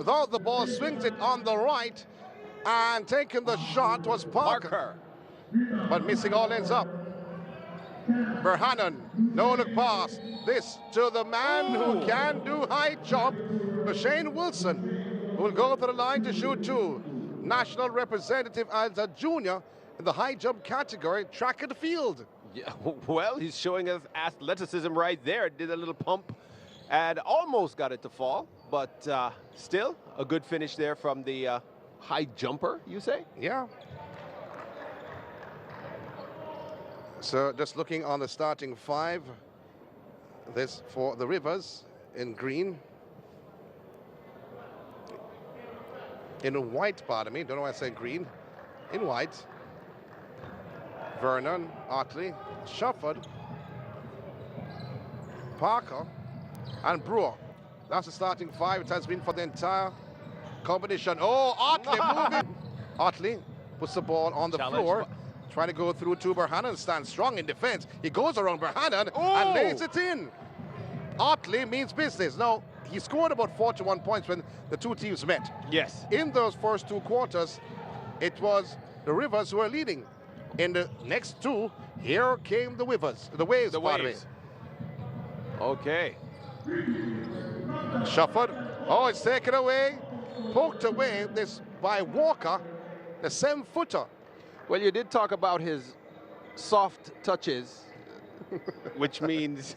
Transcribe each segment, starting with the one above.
Without the ball, swings it on the right, and taking the shot was Parker. But missing all ends up. Berhanen, no look pass. This to the man who can do high jump, Shane Wilson, who will go to the line to shoot two. National representative as a junior in the high jump category, track and field. Yeah, well, he's showing us athleticism right there. Did a little pump and almost got it to fall, but still a good finish there from the high jumper, you say? Yeah. So just looking on the starting five, this for the Rivers in green. In white, pardon me, don't know why I said green. In white. Vernon, Otley, Shufford, Parker, and Brewer. That's the starting five. It has been for the entire competition. Oh, Otley moving. Otley puts the ball on the floor. Trying to go through to Berhanen, stands strong in defense. He goes around Berhanen and lays it in. Otley means business. Now, he scored about 41 points when the two teams met. Yes. In those first two quarters, it was the Rivers who were leading. In the next two, here came the Waves. The Waves. Okay. Shufford. Oh, it's taken away. Poked away this by Walker, the 7-footer. Well, you did talk about his soft touches, which means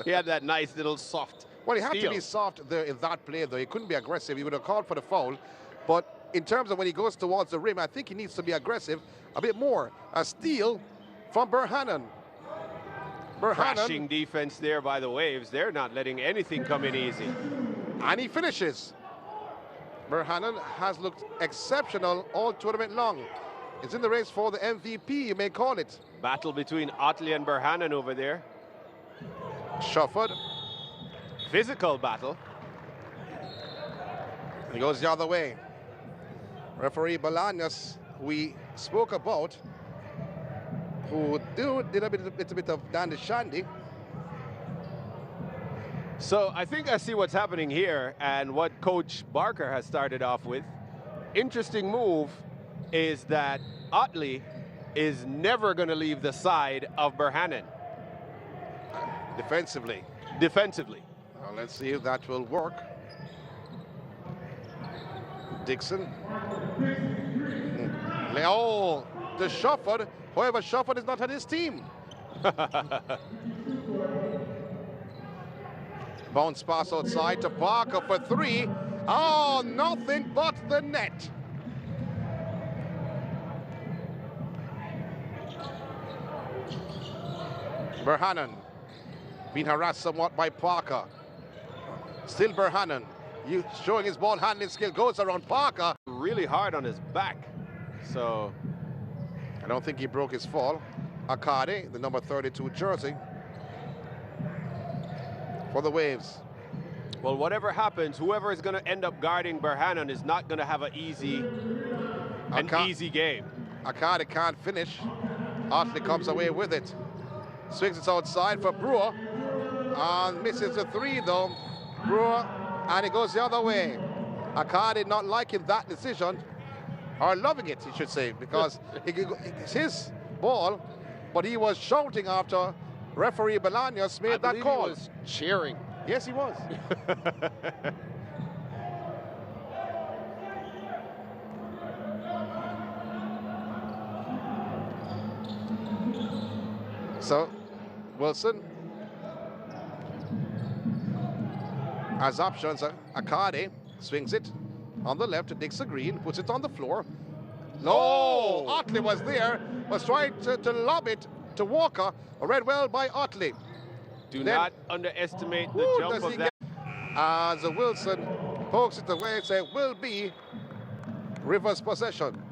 he had that nice little soft Well, he had steal. to be soft there in that play, though. He couldn't be aggressive. He would have called for the foul. But in terms of when he goes towards the rim, I think he needs to be aggressive a bit more. A steal from Berhanen. Crashing defense there by the Waves. They're not letting anything come in easy. And he finishes. Berhanen has looked exceptional all tournament long. It's in the race for the MVP, you may call it. Battle between Otley and Berhanen over there. Shufford. Physical battle. He goes the other way. Referee Bolaños, we spoke about, who did a little bit of dandy shandy. So I think I see what's happening here and what Coach Barker has started off with. Interesting move is that Otley is never going to leave the side of Berhanen. Defensively. Defensively. Well, let's see if that will work. Dixon. Oh, to Shufford. However, Shufford is not on his team. Bounce pass outside to Parker for three. Oh, nothing but the net. Berhanen being harassed somewhat by Parker. Still Berhanen, showing his ball handling skill, goes around Parker. Really hard on his back. So I don't think he broke his fall. Akade, the number 32 jersey for the Waves. Well, whatever happens, whoever is going to end up guarding Berhanen is not going to have an easy game. Akade can't finish. Otley comes away with it. Swings it outside for Brewer. And misses the three, though. Brewer, and it goes the other way. Akade not liking that decision, or loving it, he should say, because it's his ball, but he was shouting after referee Bolaños made that call. He was cheering. Yes, he was. So, Wilson has options. Akade swings it on the left to Dixon Green, puts it on the floor. No, Otley was there, was trying to lob it to Walker, read well by Otley. Do not underestimate the jump of that. As Wilson pokes it away, it will be Rivers possession.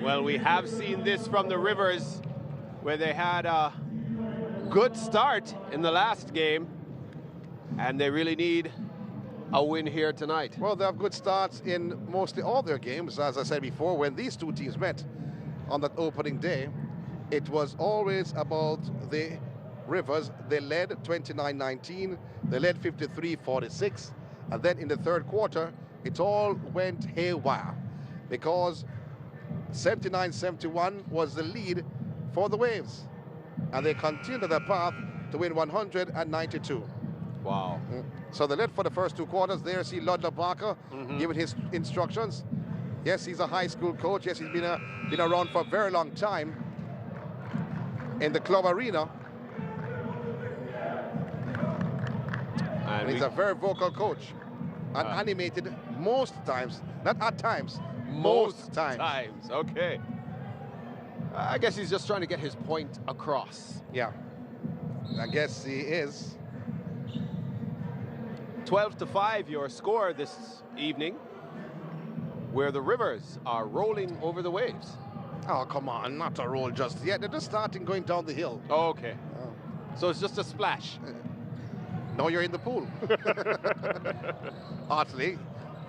Well, we have seen this from the Rivers, where they had a good start in the last game, and they really need a win here tonight. Well, they have good starts in mostly all their games. As I said before, when these two teams met on that opening day, it was always about the Rivers. They led 29-19. They led 53-46. And then in the third quarter, it all went haywire because 79-71 was the lead for the Waves. And they continued their path to win 192. Wow. So they led for the first two quarters. There, see Ludlow Barker giving his instructions. Yes, he's a high school coach. Yes, he's been around for a very long time in the club arena. And he's a very vocal coach and animated most times, not at times, most times. Okay. I guess he's just trying to get his point across. Yeah, I guess he is. 12-5 your score this evening, where the Rivers are rolling over the Waves. Oh, come on, not a roll just yet. They're just starting going down the hill. Oh, okay. Oh. So it's just a splash. Now you're in the pool. Otley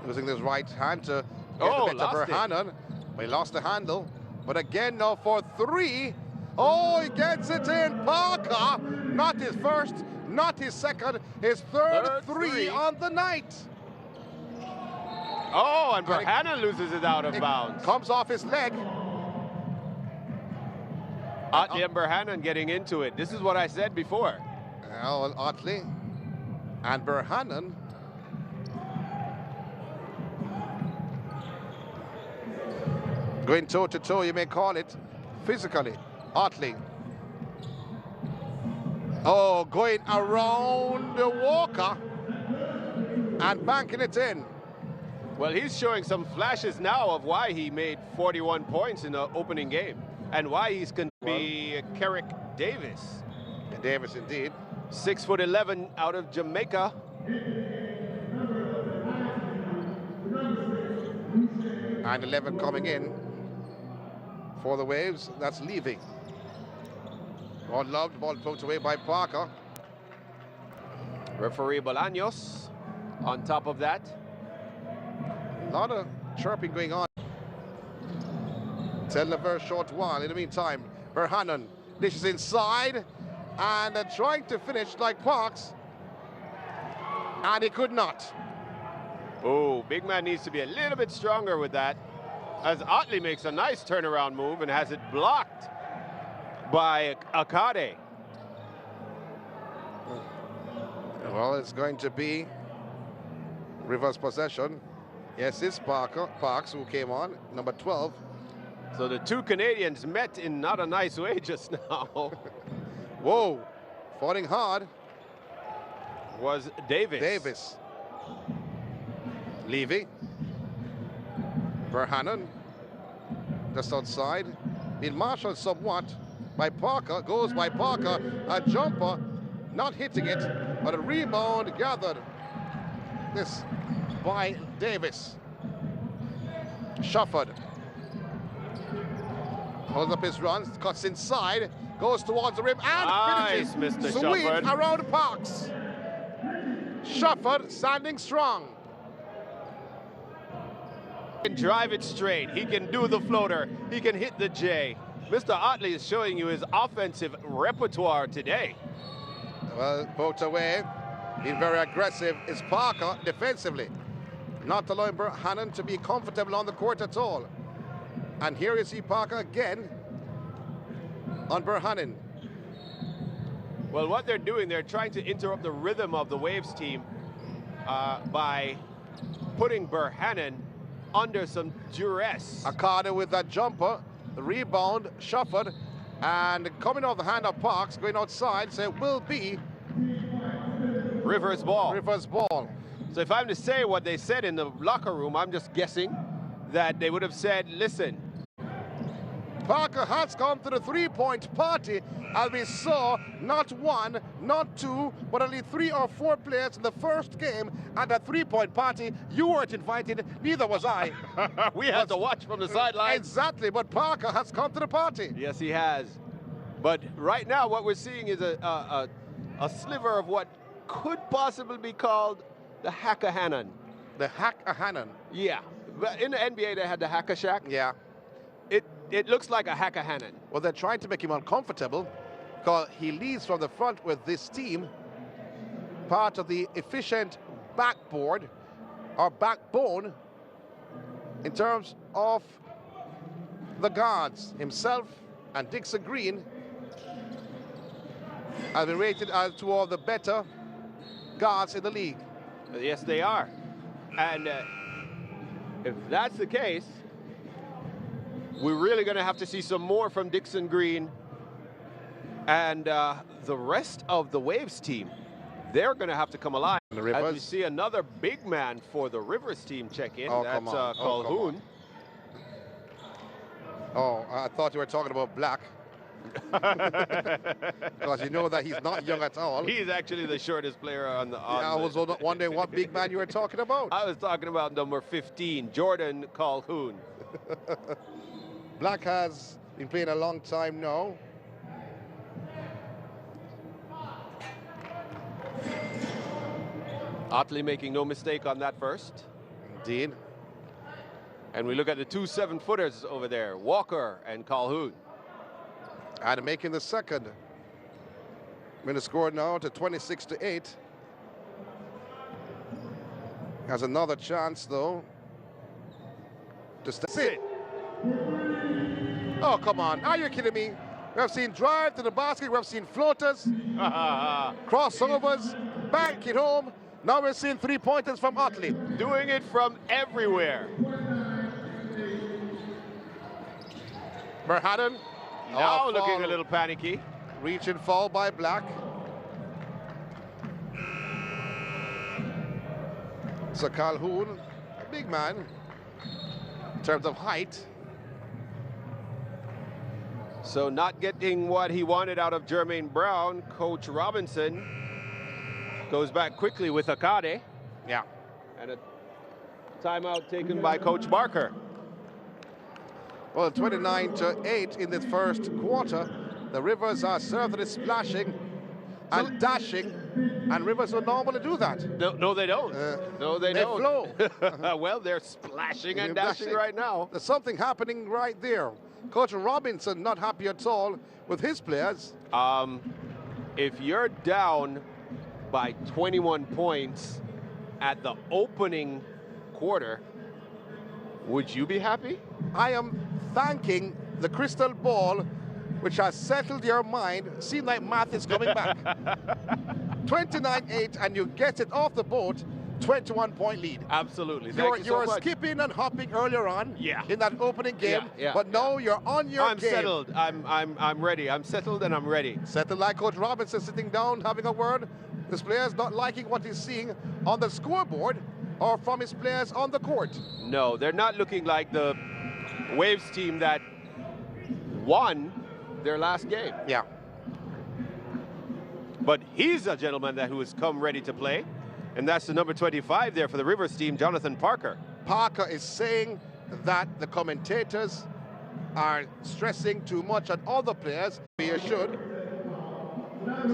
using his right hand to get the bit of Berhanen. But he lost the handle. But again now for three. Oh, he gets it in. Parker, not his first, not his second, his third three on the night. Oh, and Berhanen loses it out of bounds. Comes off his leg. Otley and Berhanen getting into it. This is what I said before. Well, Otley and Berhanen going toe-to-toe, you may call it, physically. Otley. Oh, going around the Walker and banking it in. Well, he's showing some flashes now of why he made 41 points in the opening game and why he's going to be Carrick Davis. Davis, indeed. 6'11" out of Jamaica. And 11 coming in for the Waves. That's leaving. Ball loved, ball poked away by Parker. Referee Bolaños on top of that. A lot of chirping going on. Telling a very short while. In the meantime, Berhanen dishes inside and trying to finish like Parks. And he could not. Oh, big man needs to be a little bit stronger with that. As Otley makes a nice turnaround move and has it blocked by Akade. Well, it's going to be Rivers possession. Yes, it's Parks who came on, number 12. So the two Canadians met in not a nice way just now. Whoa, falling hard. Was Davis. Levy. Berhanen. Just outside. Being marshaled somewhat by Parker. Goes by Parker. A jumper. Not hitting it. But a rebound gathered. This by Davis. Shufford. Holds up his runs. Cuts inside. Goes towards the rim and finishes. Mr. Sweep Shufford. around Parks. Shufford standing strong. He can drive it straight. He can do the floater. He can hit the J. Mr. Otley is showing you his offensive repertoire today. Well, poked away. Being very aggressive is Parker defensively. Not allowing Berhanen to be comfortable on the court at all. And here you see Parker again on Berhanen. Well, what they're doing, they're trying to interrupt the rhythm of the Waves team by putting Berhanen under some duress. Akade with that jumper, the rebound, Shufford, and coming off the hand of Parks, going outside, so it will be Rivers ball. Rivers ball. So if I'm to say what they said in the locker room, I'm just guessing that they would have said, listen, Parker has come to the three-point party, as we saw not one, not two, but only 3 or 4 players in the first game at a three-point party. You weren't invited, neither was I. We had to watch from the sidelines. Exactly, but Parker has come to the party. Yes, he has. But right now, what we're seeing is a sliver of what could possibly be called the Hack-a-Hannon. The Hack-a-Hannon. Yeah. But in the NBA, they had the Hack-a-Shack. Yeah. It looks like a Hack-a-Hannon. Well, they're trying to make him uncomfortable because he leads from the front with this team, part of the efficient backboard our backbone in terms of the guards. Himself and Dixon Green have been rated as two of the better guards in the league. Yes, they are. And if that's the case, we're really going to have to see some more from Dixon Green and the rest of the Waves team. They're going to have to come alive. As we see another big man for the Rivers team check in. Oh, that's Calhoun. Oh, I thought you were talking about Black. Because you know that he's not young at all. He's actually the shortest player on the. I was wondering what big man you were talking about. I was talking about number 15, Jordan Calhoun. Black has been playing a long time now. Otley making no mistake on that first. Indeed. And we look at the two 7-footers over there, Walker and Calhoun. And making the second. Going to score now to 26-8. Has another chance though. To sit. Oh, come on. Are you kidding me? We have seen drive to the basket. We have seen floaters, crossovers, bank it home. Now we're seeing 3-pointers from Otley. Doing it from everywhere. Berhanen. Now looking a little panicky. Reaching foul by Black. So Calhoun, a big man in terms of height. So not getting what he wanted out of Jermaine Brown. Coach Robinson goes back quickly with Akade. Yeah. And a timeout taken by Coach Barker. Well, 29-8 in this first quarter. The Rivers are certainly splashing and dashing, and Rivers will normally do that. No, they don't. No, they don't. Flow. Well, they're splashing and dashing right now. There's something happening right there. Coach Robinson not happy at all with his players. If you're down by 21 points at the opening quarter, would you be happy? I am thanking the crystal ball, which has settled your mind. Seems like math is coming back. 29-8, and you get it off the boat. 21-point lead. Absolutely. You were skipping and hopping earlier on in that opening game, but now you're on your game. I'm settled. I'm ready. I'm settled and I'm ready. Settled like Coach Robinson, sitting down, having a word. His players not liking what he's seeing on the scoreboard or from his players on the court. No, they're not looking like the Waves team that won their last game. Yeah. But he's a gentleman who has come ready to play. And that's the number 25 there for the Rivers team, Jonathan Parker. Parker is saying that the commentators are stressing too much on other players. You should.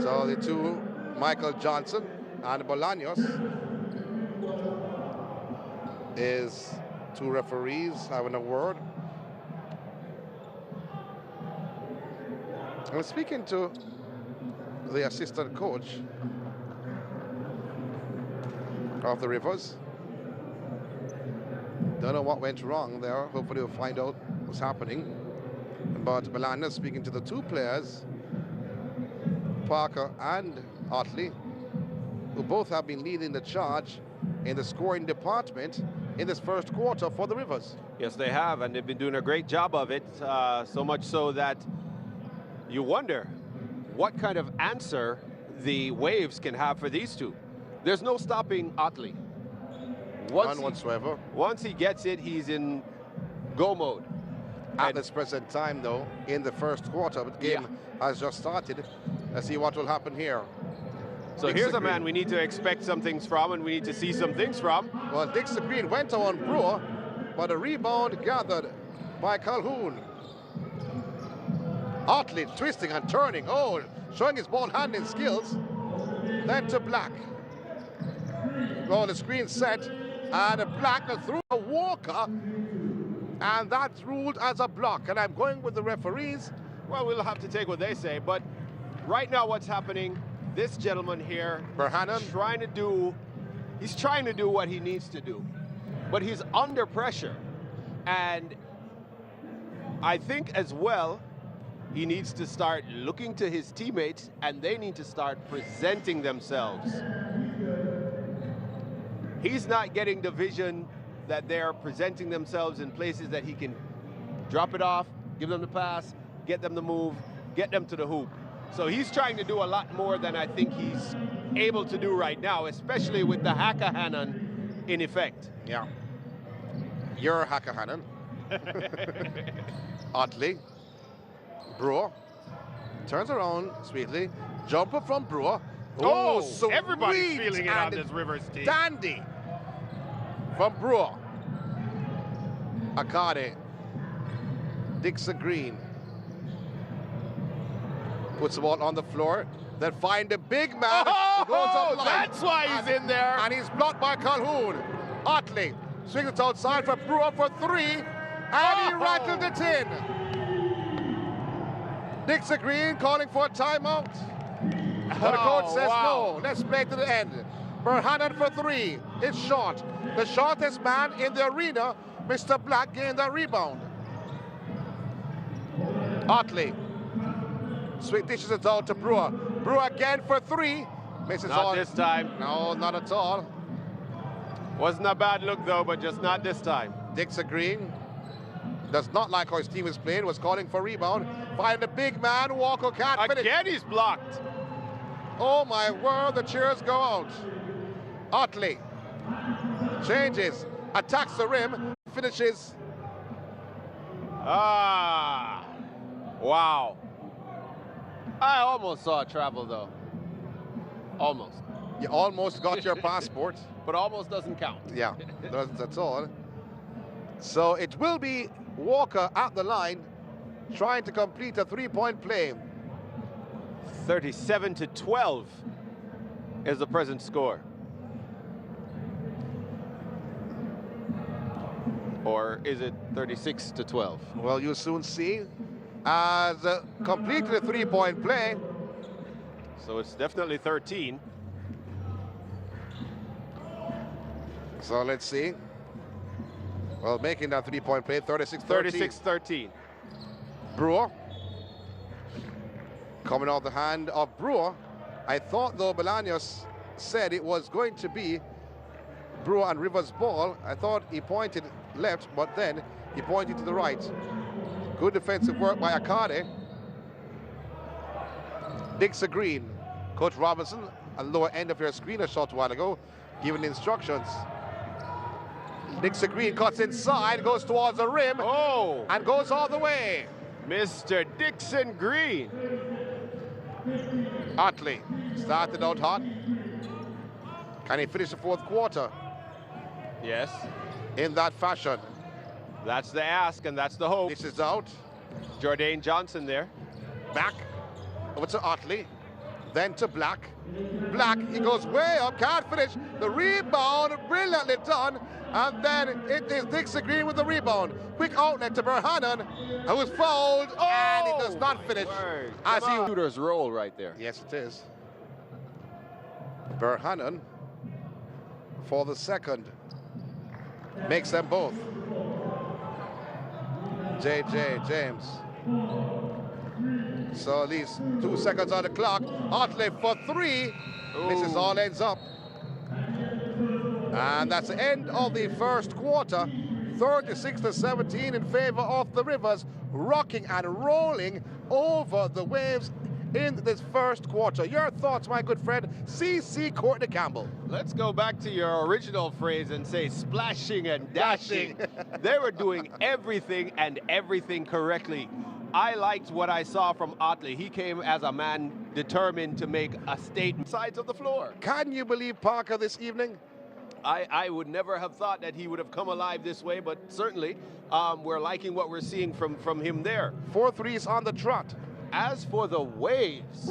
So the two, Michael Johnson and Bolaños, is two referees having a word. I'm speaking to the assistant coach of the Rivers. Don't know what went wrong there. Hopefully we'll find out what's happening. But Bolaños speaking to the two players, Parker and Otley, who both have been leading the charge in the scoring department in this first quarter for the Rivers. Yes, they have, and they've been doing a great job of it, so much so that you wonder what kind of answer the Waves can have for these two. There's no stopping Otley. None whatsoever. Once he gets it, he's in go mode. At this present time, though, in the first quarter, the game has just started. Let's see what will happen here. So here's a man we need to expect some things from, and we need to see some things from. Well, Dixon Green went on Brewer, but a rebound gathered by Calhoun. Otley twisting and turning. Oh, showing his ball handling skills. Then to Black. Well, the screen set, and Black threw a Walker, and that's ruled as a block. And I'm going with the referees. Well, we'll have to take what they say, but right now what's happening, this gentleman here Berhanen trying to do He's trying to do what he needs to do, but he's under pressure. And I think as well, he needs to start looking to his teammates, and they need to start presenting themselves. He's not getting the vision that they're presenting themselves in places that he can drop it off, give them the pass, get them to move, get them to the hoop. So he's trying to do a lot more than I think he's able to do right now, especially with the Haka-Hannon in effect. Yeah. You're Haka-Hannon. Otley. Brewer. Turns around sweetly. Jumper from Brewer. Oh, sweet everybody's feeling it on and this Rivers team. Dandy. From Brewer. Akade. Dixon Green. Puts the ball on the floor. Then find the big man. Oh, goes up line. that's why he's in there. And he's blocked by Calhoun. Otley swings it outside for Brewer for three. And he rattled it in. Dixon Green calling for a timeout. But the coach says no. Let's play to the end. Berhanan for three. It's short. The shortest man in the arena, Mr. Black, gained that rebound. Otley. Sweet dishes it out to Brewer. Brewer again for three. Misses Not all. this time. No, not at all. Wasn't a bad look though, but just not this time. Dixon Green does not like how his team is playing, was calling for rebound. Find the big man, Walker can't finish. Again, he's blocked. Oh my word, the cheers go out. Otley changes, attacks the rim, finishes. Ah, wow. I almost saw a travel though. Almost. You almost got your passport. But almost doesn't count. Yeah, that's all. So it will be Walker at the line trying to complete a three-point play. 37-12 is the present score. Or is it 36-12? Well, you'll soon see. As completed a three-point play. So it's definitely 13. So let's see. Well, making that three-point play, 36-13. 36-13. Brewer. Coming off the hand of Brewer. I thought, though, Bolaños said it was going to be Brewer and Rivers' ball. I thought he pointed left, but then he pointed to the right. Good defensive work by Akade. Dixon Green. Coach Robinson, a lower end of your screen a short while ago, giving instructions. Dixon Green cuts inside, goes towards the rim, and goes all the way. Mr. Dixon Green. Otley started out hot. Can he finish the fourth quarter? Yes. In that fashion. That's the ask, and that's the hope. This is out. Jordan Johnson there. Back over to Otley. Then to Black. Black, he goes way up, can't finish. The rebound, brilliantly done. And then it is Dixon Green with the rebound. Quick outlet to Berhanan, who is fouled, and he does not finish. As he shooter's roll right there. Yes, it is. Berhanan for the second. Makes them both. J.J. James. So at least 2 seconds on the clock. Otley for three. This is all ends up. And that's the end of the first quarter. 36-17 in favor of the Rivers, rocking and rolling over the Waves in this first quarter. Your thoughts, my good friend, C.C. Courtney Campbell. Let's go back to your original phrase and say splashing and dashing. They were doing everything and everything correctly. I liked what I saw from Otley. He came as a man determined to make a statement. Sides of the floor. Can you believe Parker this evening? I would never have thought that he would have come alive this way, but certainly we're liking what we're seeing from him there. 4 threes on the trot. As for the Waves,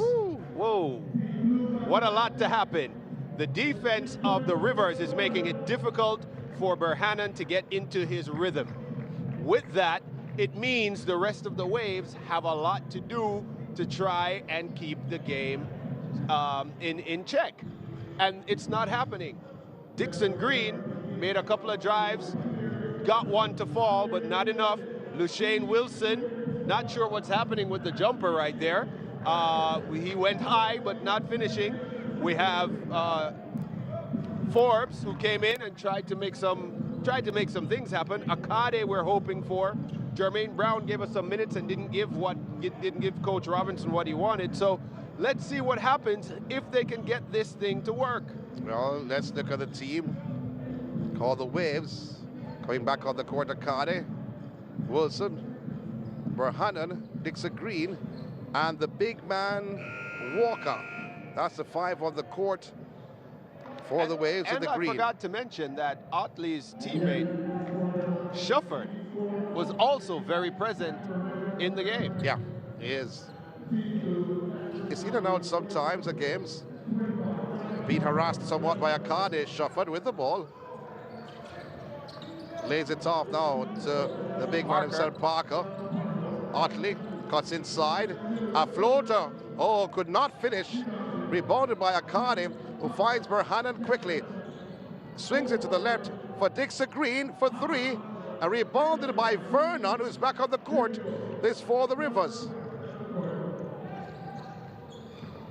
whoa, what a lot to happen. The defense of the Rivers is making it difficult for Berhanan to get into his rhythm. With that, it means the rest of the Waves have a lot to do to try and keep the game in check. And it's not happening. Dixon Green made a couple of drives, got one to fall, but not enough. Lushane Wilson, not sure what's happening with the jumper right there. He went high, but not finishing. We have Forbes, who came in and tried to make some things happen. Akade, we're hoping for. Jermaine Brown gave us some minutes and didn't give Coach Robinson what he wanted. So let's see what happens if they can get this thing to work. Well, let's look at the team called the Waves. Coming back on the court, Akade, Wilson, Berhanen, Dixon Green, and the big man, Walker. That's the 5 on the court for the Waves in the green. And I forgot to mention that Otley's teammate, Shufford, was also very present in the game. Yeah, he is. He's in and out sometimes at games. Being harassed somewhat by Akade. Shufford with the ball. Lays it off now to the big man himself, Parker. Otley cuts inside. A floater. Oh, could not finish. Rebounded by Akade, who finds Berhanen quickly. Swings it to the left for Dixon Green for 3. And rebounded by Vernon, who's back on the court. This for the Rivers.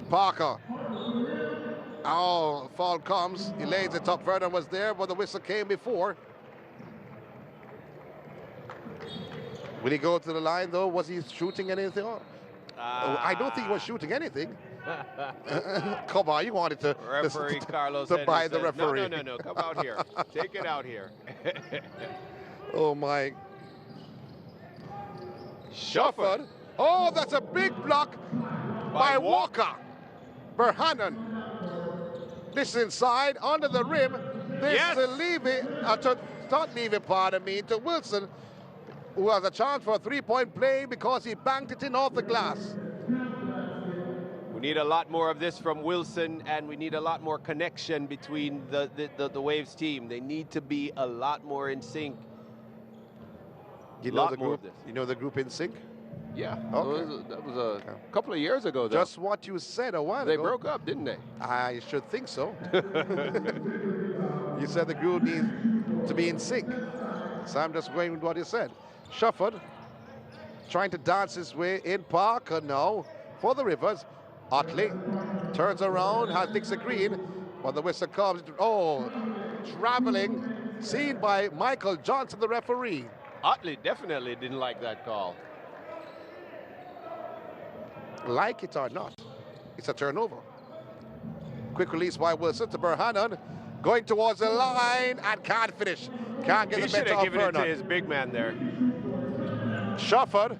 Parker. Oh, foul comes. He lays it up. Vernon was there, but the whistle came before. Will he go to the line, though? Was he shooting anything? I don't think he was shooting anything. Come on, you wanted to referee Carlos to buy the referee. No. Come out here. Take it out here. Oh, my. Shufford. Oh, that's a big block by Walker. Berhanen. This is inside, under the rim. This to Levy, not Levy, pardon me, to Wilson, who has a chance for a 3-point play because he banked it in off the glass. We need a lot more of this from Wilson, and we need a lot more connection between the Waves team. They need to be a lot more in sync. You know the group? You know the group in sync? Yeah. Okay. That was a couple of years ago, though. Just what you said a while ago. They broke up, didn't they? I should think so. You said the group needs to be in sync. So I'm just going with what you said. Shufford trying to dance his way in. Parker now for the Rivers. Otley turns around, has Dixon Green, but the whistle comes. Oh, traveling, seen by Michael Johnson, the referee. Otley definitely didn't like that call. Like it or not, it's a turnover. Quick release by Wilson to Berhanen, going towards the line and can't finish. Can't get the better of Vernon. He should have given it to his big man there. Shufford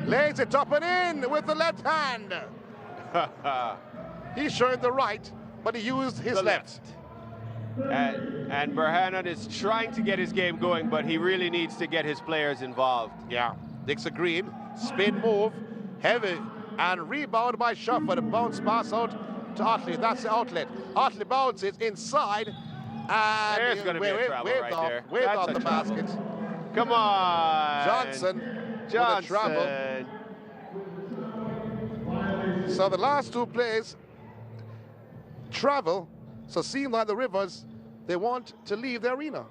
lays it up and in with the left hand. He's showing the right, but he used his left. And Berhanen is trying to get his game going, but he really needs to get his players involved. Yeah. Dixon Green, spin move, heavy, and rebound by Shufford. A bounce pass out to Otley. That's the outlet. Otley bounces inside. And there's going to be a travel right there. Waved off the basket. Come on. Johnson. With a travel. So the last 2 plays, travel. So seem like the Rivers, they want to leave the arena.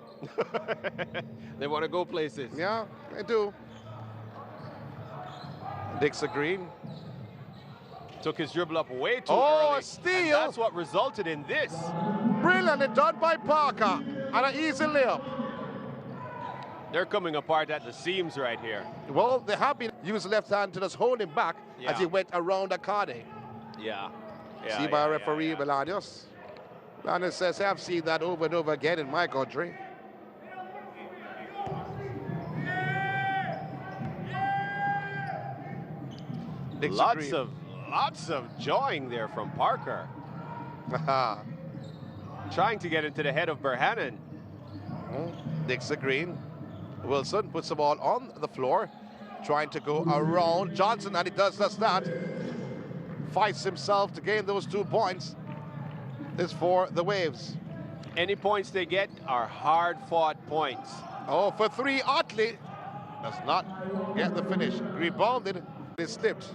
They want to go places. Yeah, they do. Dixon Green. Took his dribble up way too early. Oh, steal. And that's what resulted in this. Brilliantly done by Parker. And an easy layup. They're coming apart at the seams right here. Well, they have been used left hand to just hold him back as he went around Akade. Yeah. See by referee Melanios. Melanios says, I've seen that over and over again in my country. Lots of jawing there from Parker. Trying to get into the head of Berhanen. Dixon Green. Wilson puts the ball on the floor, trying to go around Johnson, and he does just that. Fights himself to gain those 2 points. This for the Waves. Any points they get are hard-fought points. Oh, for 3, Otley does not get the finish. Rebounded, it slipped.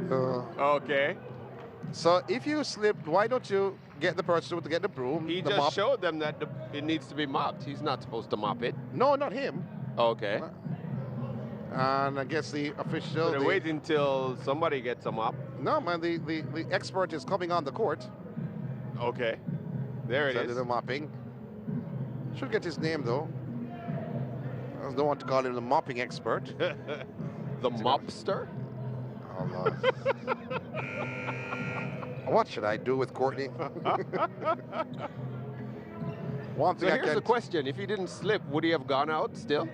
Okay. So if you slipped, why don't you get the person to get the broom. He the just mop. showed them that it needs to be mopped. He's not supposed to mop it. No, not him. Okay. And I guess the official... So they're waiting until somebody gets a mop. No, man, the expert is coming on the court. Okay. There it is. The mopping. Should get his name, though. I don't want to call him the mopping expert. The mopster? Oh, Lord. What should I do with Courtney? One thing So here's the question. If he didn't slip, would he have gone out still?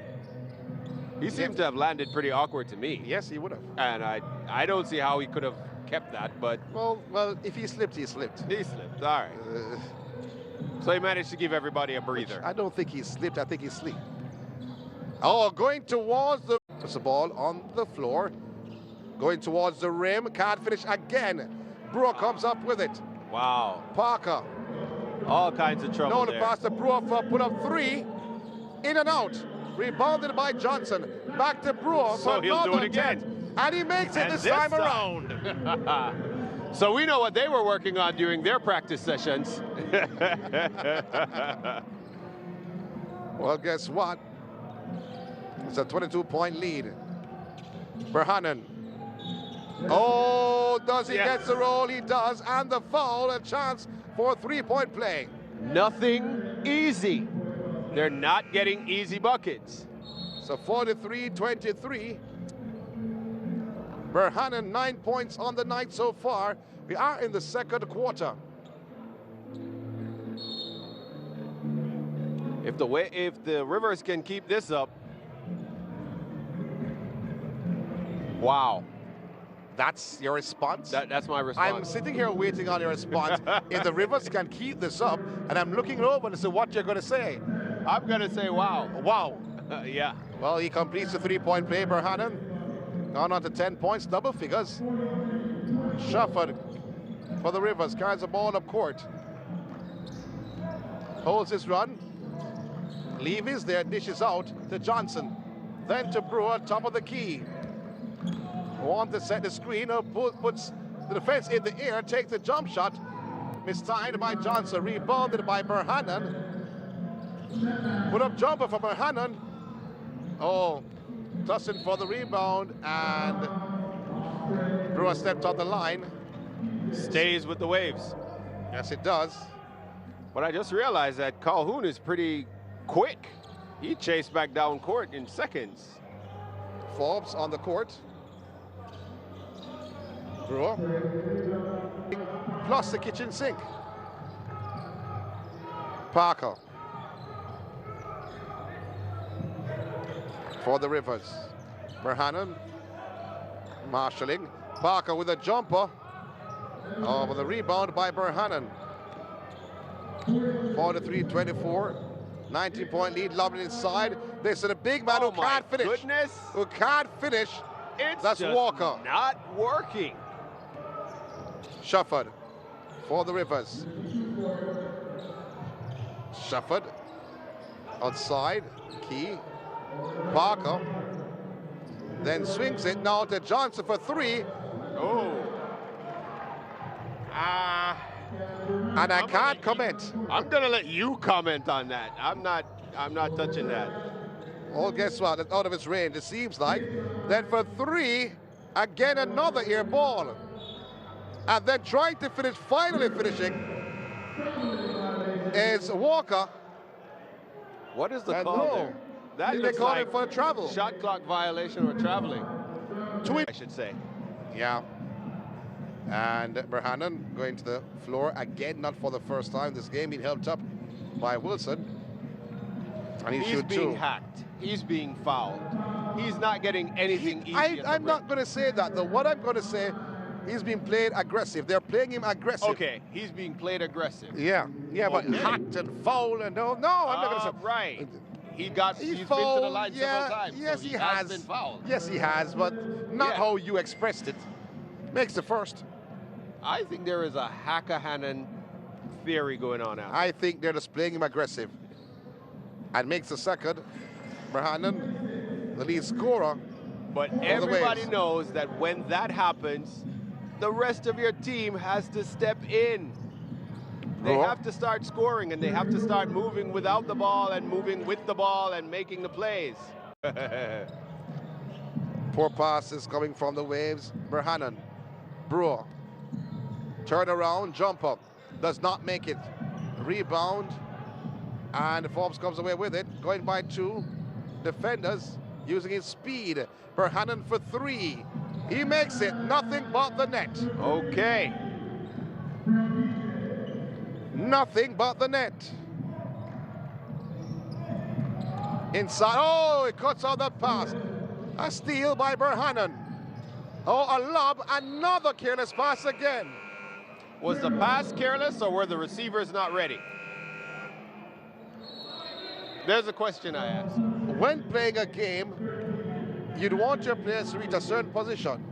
He seems to have landed pretty awkward to me. Yes, he would have. And I don't see how he could have kept that, but... Well, if he slipped, he slipped. He slipped, all right. So he managed to give everybody a breather. I don't think he slipped, I think he slipped. Oh, going towards the... Puts the ball on the floor. Going towards the rim, can't finish again. Brewer comes up with it. Wow. Parker. All kinds of trouble No, the pass to Brewer for put up 3. In and out. Rebounded by Johnson. Back to Brewer. So he'll do it again. And he makes it this time around. So we know what they were working on during their practice sessions. Well, guess what? It's a 22-point lead. Berhanen. Oh, does he get the roll? He does. And the foul, a chance for a 3-point play. Nothing easy. They're not getting easy buckets. So 43-23. Berhanen 9 points on the night so far. We are in the second quarter. If the Rivers can keep this up, wow. That's your response? That's my response. I'm sitting here waiting on your response. If the Rivers can keep this up, and I'm looking over to see what you're going to say. I'm going to say wow. Wow. Yeah. Well, he completes the 3-point play, Berhanen. Gone on to 10 points, double figures. Shufford for the Rivers, carries the ball up court. Holds his run. Levy's there, dishes out to Johnson. Then to Brewer, top of the key. Want to set the screen, puts the defense in the air, takes the jump shot. Mistimed by Johnson, rebounded by Berhanen. Put up jumper for Berhanen. Oh, Tussin for the rebound, and Brewer stepped on the line. Stays with the Waves. Yes, it does. But I just realized that Calhoun is pretty quick. He chased back down court in seconds. Forbes on the court. Brewer. Plus the kitchen sink. Parker. For the Rivers. Berhanen. Marshalling. Parker with a jumper. Oh, with a rebound by Berhanen. 43-24. 19-point lead, lobbing inside. This is a big man who can't finish. Goodness. Who can't finish. That's just Walker. Not working. Shufford for the Rivers. Shufford outside. Key. Parker. Then swings it now to Johnson for 3. Oh. And I can't comment. I'm gonna let you comment on that. I'm not touching that. Well, guess what? It's out of its range, it seems like. Then for 3, again another air ball. And then trying to finish, finally finishing, is Walker. What is the And call there? That they looks call like it for a travel. shot clock violation or traveling. I should say. Yeah. And Berhanen going to the floor again, not for the first time this game, being helped up by Wilson. And He's being hacked. He's being fouled. He's not getting anything easy. I'm not going to say that, though. What I'm going to say, he's being played aggressive. They're playing him aggressive. Okay, he's being played aggressive. Yeah, but hacked and fouled and no, I'm not going to say. Right. He's been to the line several times. Yes, so he has been fouled. Yes, he has, but not how you expressed it. Makes the first. I think there is a Hakahanen theory going on out. I think they're just playing him aggressive. And makes the second. Berhanen, the lead scorer. But everybody knows that when that happens, the rest of your team has to step in. They have to start scoring, and they have to start moving without the ball and moving with the ball and making the plays. Poor passes coming from the Waves. Berhanen. Brewer. Turn around, jump up. Does not make it. Rebound. And Forbes comes away with it. Going by two defenders. Using his speed. Berhanen for three. He makes it. Nothing but the net. Okay. Nothing but the net. Inside. Oh, it cuts out that pass. A steal by Berhanen. Oh, a lob. Another careless pass again. Was the pass careless, or were the receivers not ready? There's a question I ask. When playing a game, you'd want your players to reach a certain position.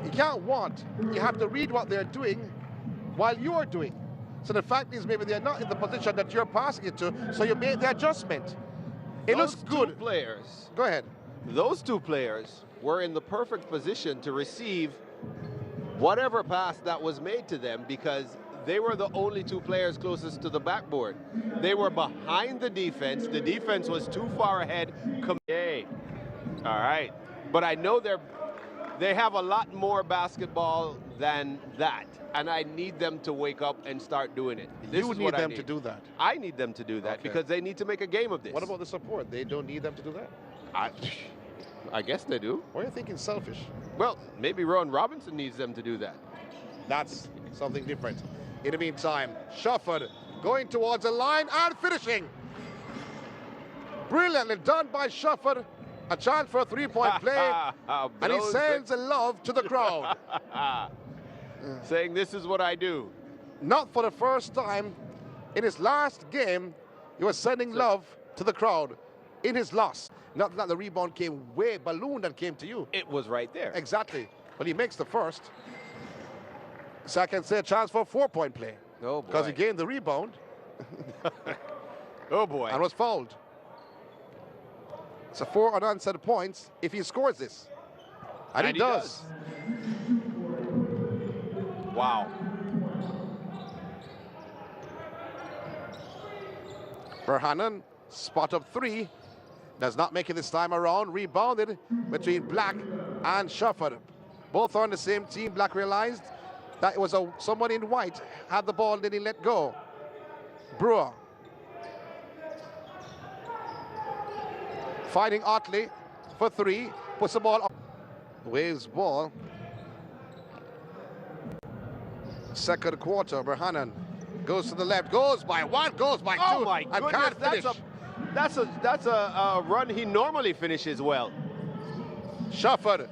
You can't want. You have to read what they're doing while you're doing. So the fact is, maybe they're not in the position that you're passing it to, so you make the adjustment. It looks good. Those two players. Go ahead. Those two players were in the perfect position to receive whatever pass that was made to them, because they were the only two players closest to the backboard. They were behind the defense. The defense was too far ahead. All right. But I know they have a lot more basketball than that, and I need them to wake up and start doing it. You need them to do that. I need them to do that, because they need to make a game of this. What about the support? They don't need them to do that? I guess they do. Why are you thinking selfish? Well, maybe Ron Robinson needs them to do that. That's something different. In the meantime, Shufford going towards the line and finishing. Brilliantly done by Shufford. A chance for a three-point play. And he sends a love to the crowd. Saying, this is what I do. Not for the first time in his last game, he was sending love to the crowd in his loss. Not that the rebound came way ballooned and came to you. It was right there. Exactly. But he makes the first. So I can say a chance for a four-point play. Oh, boy. Because he gained the rebound. Oh, boy. And was fouled. It's a 4 unanswered points if he scores this. And he does. Wow. Berhanen, spot up three. Does not make it this time around. Rebounded between Black and Shufford. Both are on the same team. Black realized that it was someone in white had the ball, then he let go. Brewer. Finding Otley for three. Puts the ball up. Waves ball. Second quarter, Berhanen goes to the left, goes by one, goes by two, oh my and goodness, can't finish. That's a run he normally finishes well. Shufford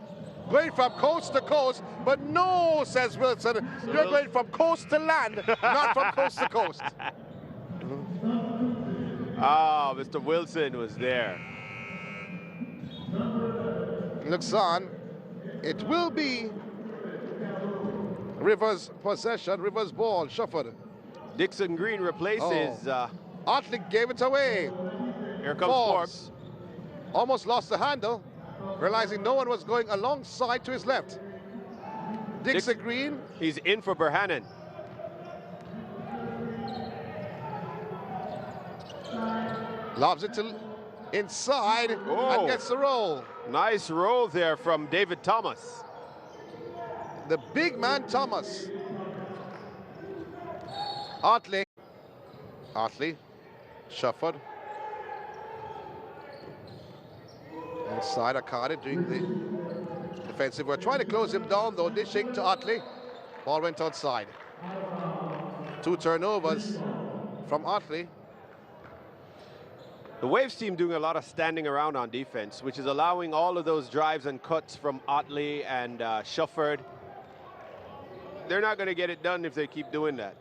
going from coast to coast, but no, says Wilson, you're going from coast to land, not from coast to coast. Ah, Mr. Wilson was there. Looks on. It will be Rivers possession, Rivers ball, Shufford. Dixon Green replaces. Otley gave it away. Here comes Forbes. Almost lost the handle, realizing no one was going alongside to his left. Dixon Green. He's in for Berhanen. Lobs it to inside and gets the roll. Nice roll there from David Thomas. The big man Thomas. Otley. Shufford. Inside Akade doing the defensive. We're trying to close him down though, dishing to Otley. Ball went outside. 2 turnovers from Otley. The Waves team doing a lot of standing around on defense, which is allowing all of those drives and cuts from Otley and Shufford. They're not going to get it done if they keep doing that.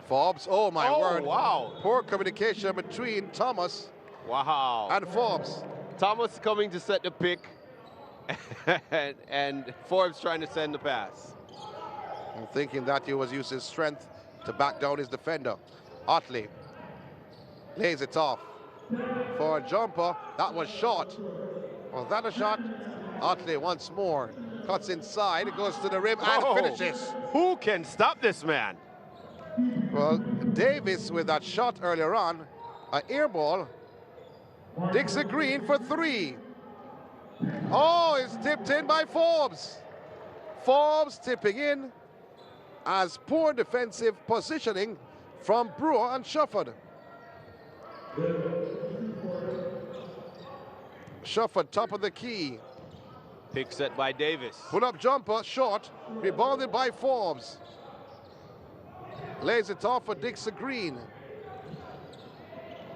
Forbes, oh my word. Wow. Poor communication between Thomas and Forbes. Thomas coming to set the pick and Forbes trying to send the pass. I'm thinking that he was using his strength to back down his defender. Otley lays it off for a jumper. That was short. Was that a shot? Otley once more. Cuts inside, it goes to the rim and finishes. Who can stop this man? Well, Davis with that shot earlier on, an air ball. Dixie Green for 3. Oh, it's tipped in by Forbes. Forbes tipping in as poor defensive positioning from Brewer and Shufford. Shufford top of the key. Pick set by Davis. Pull up jumper, short, rebounded by Forbes. Lays it off for Dixie Green.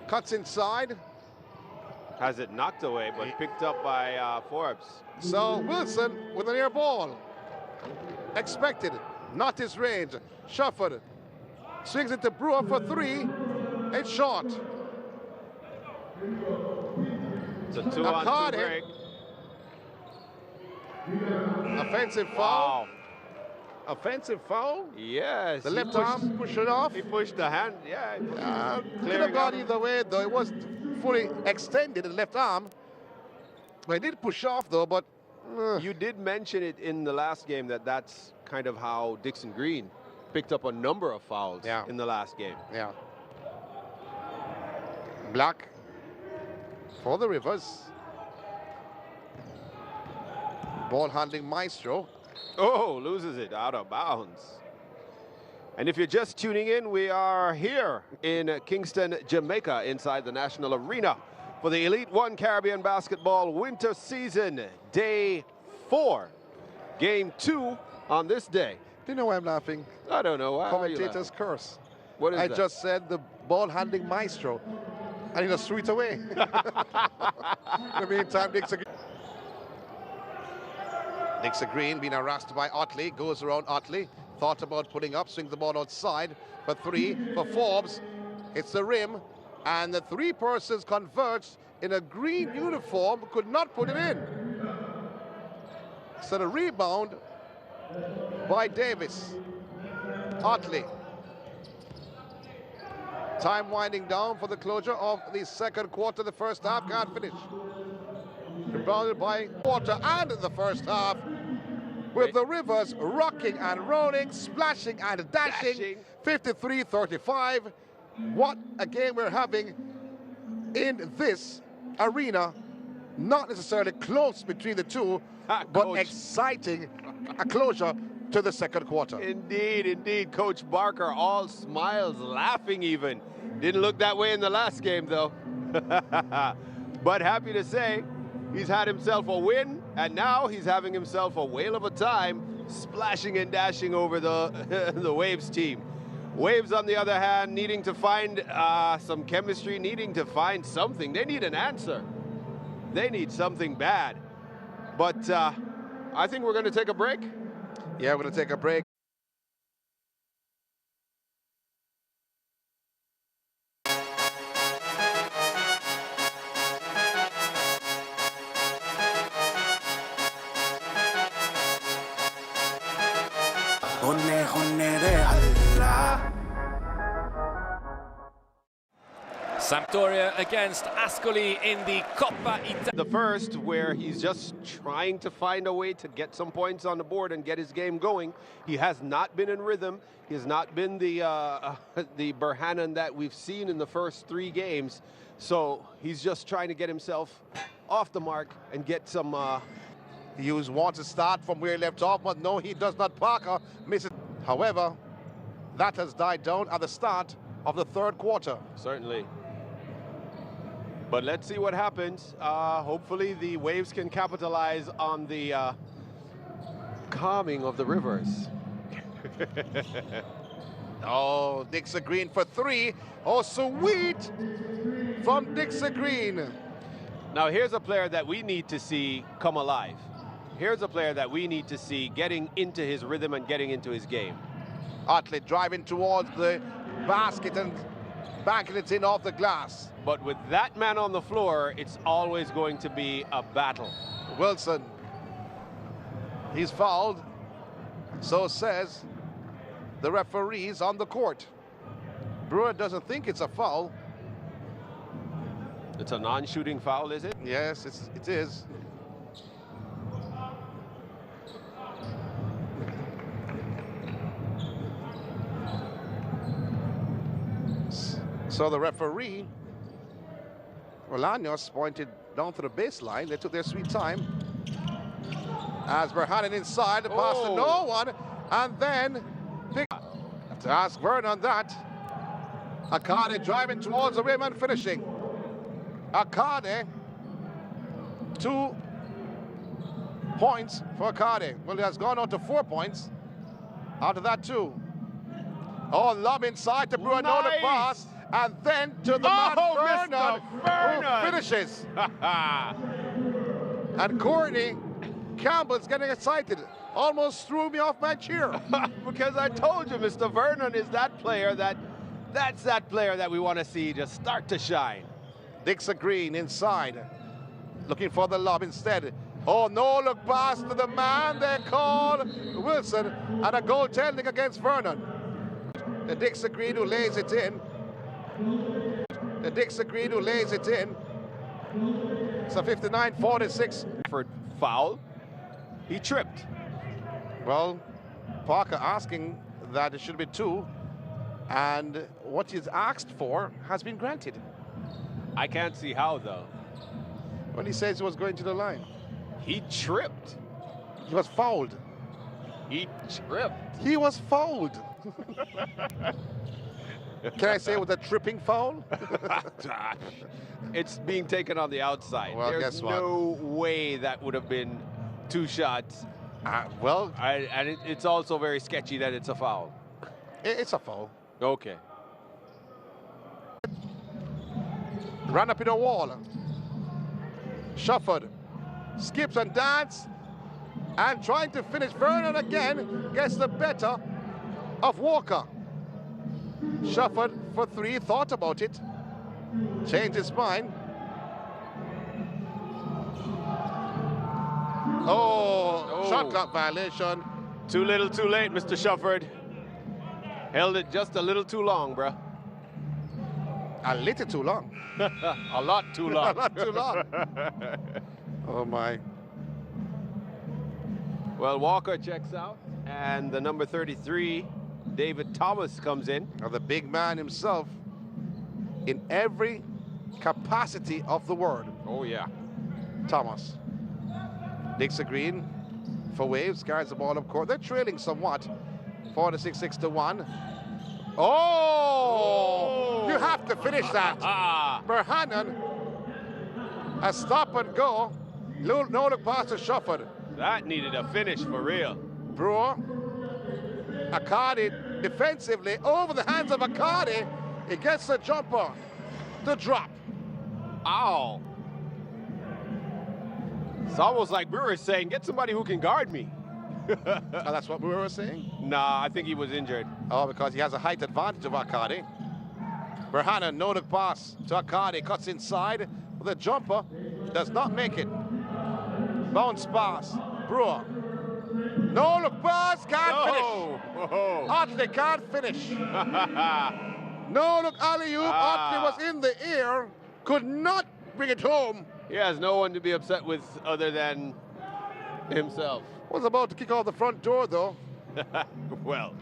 Cuts inside. Has it knocked away, but picked up by Forbes. So Wilson with an air ball. Expected, not his range. Shufford swings it to Brewer for 3. It's short. It's a 2-on-2 break. Offensive foul. Wow. Offensive foul? Yes. The left arm push it off. He pushed the hand, yeah. Could have gone either way, though. It was fully extended, the left arm. Well, it did push off, though, but... You did mention it in the last game that that's kind of how Dixon Green picked up a number of fouls in the last game. Yeah. Black for the Rivers. Ball handling maestro. Oh, loses it out of bounds. And if you're just tuning in, we are here in Kingston, Jamaica, inside the National Arena for the Elite One Caribbean Basketball Winter Season, Day 4. Game 2 on this day. Do you know why I'm laughing? I don't know why. Commentators curse. What is I that? just said the ball handling maestro, and he just threw it away. In the meantime, Dixie Green being harassed by Otley, goes around Otley, thought about pulling up, swings the ball outside for 3 for Forbes. It's the rim, and the 3 persons converts in a green uniform, could not put it in. So the rebound by Davis. Otley. Time winding down for the closure of the second quarter. The first half can't finish. Rebounded by quarter and in the first half, with the Rivers rocking and rolling, splashing and dashing. 53-35. What a game we're having in this arena. Not necessarily close between the two, but exciting. A closure to the second quarter. Indeed, indeed. Coach Barker, all smiles, laughing even. Didn't look that way in the last game, though. But happy to say, he's had himself a win, and now he's having himself a whale of a time splashing and dashing over the, the Waves team. Waves, on the other hand, needing to find some chemistry, needing to find something. They need an answer. They need something bad. But I think we're going to take a break. Yeah, we're going to take a break. Sampdoria against Ascoli in the Coppa Italia. The first, where he's just trying to find a way to get some points on the board and get his game going. He has not been in rhythm. He has not been the Berhanen that we've seen in the first 3 games. So he's just trying to get himself off the mark and get some... Hughes wants to start from where he left off, but no, he does not. Parker misses. However, that has died down at the start of the third quarter. Certainly. But let's see what happens. Hopefully the Waves can capitalize on the calming of the Rivers. Oh, Dixie Green for 3. Oh, sweet from Dixie Green. Now here's a player that we need to see come alive. Here's a player that we need to see getting into his rhythm and getting into his game. Otley driving towards the basket and banking it in off the glass. But with that man on the floor, it's always going to be a battle. Wilson. He's fouled. So says the referees on the court. Brewer doesn't think it's a foul. It's a non-shooting foul, is it? Yes, it is. So the referee, Olaños, pointed down to the baseline. They took their sweet time. As Berhanen inside, the pass to no one, and then to ask Vernon that. Akade driving towards the rim and finishing. Akade, 2 points for Akade. Well, he has gone on to 4 points. Out of that, 2. Oh, lob inside to Brewer, no the pass, and then to the man Vernon, who finishes. And Courtney Campbell's getting excited. Almost threw me off my chair. Because I told you, Mr. Vernon is that player that's that player that we want to see just start to shine. Dixon Green inside, looking for the lob instead. Oh, no look pass to the man they call Wilson, and a goaltending against Vernon. The Dixon Green who lays it in. The Dixon Green who lays it in. It's a 59-46. For foul, he tripped. Well, Parker asking that it should be 2, and what he's asked for has been granted. I can't see how, though. When he says he was going to the line. He tripped. He was fouled. He tripped. He was fouled. Can I say it was a tripping foul? It's being taken on the outside. Well, There's guess what? no way that would have been 2 shots. Well, and it's also very sketchy that it's a foul. It's a foul. Okay. Ran up in a wall. Shuffled. Skips and dance. And trying to finish. Vernon again gets the better of Walker. Shuffled for 3. Thought about it. Changed his mind. Shot clock violation. Too little, too late, Mr. Shufford. Held it just a little too long, bruh. A little too long. A lot too long. A lot too long. Oh, my. Well, Walker checks out, and the number 33, David Thomas, comes in. Now, the big man himself, in every capacity of the word. Oh, yeah. Thomas. Dixon Green for Waves, carries the ball up court. They're trailing somewhat, 46-6-1. Oh! You have to finish that. Berhanen, a stop and go. No look pass to Shufford. That needed a finish for real. Brewer, Akade defensively over the hands of Akade. He gets the jumper, the drop. Ow. It's almost like Brewer is saying, get somebody who can guard me. Oh, that's what Brewer was saying? Nah, I think he was injured. Oh, because he has a height advantage of Akade. Berhanen, no look pass to Akade, cuts inside with a jumper, does not make it. Bounce pass, Brewer. No look pass, can't finish. Otley can't finish. No look alley-oop, Otley was in the air, could not bring it home. He has no one to be upset with other than himself. Was about to kick out the front door, though. Well,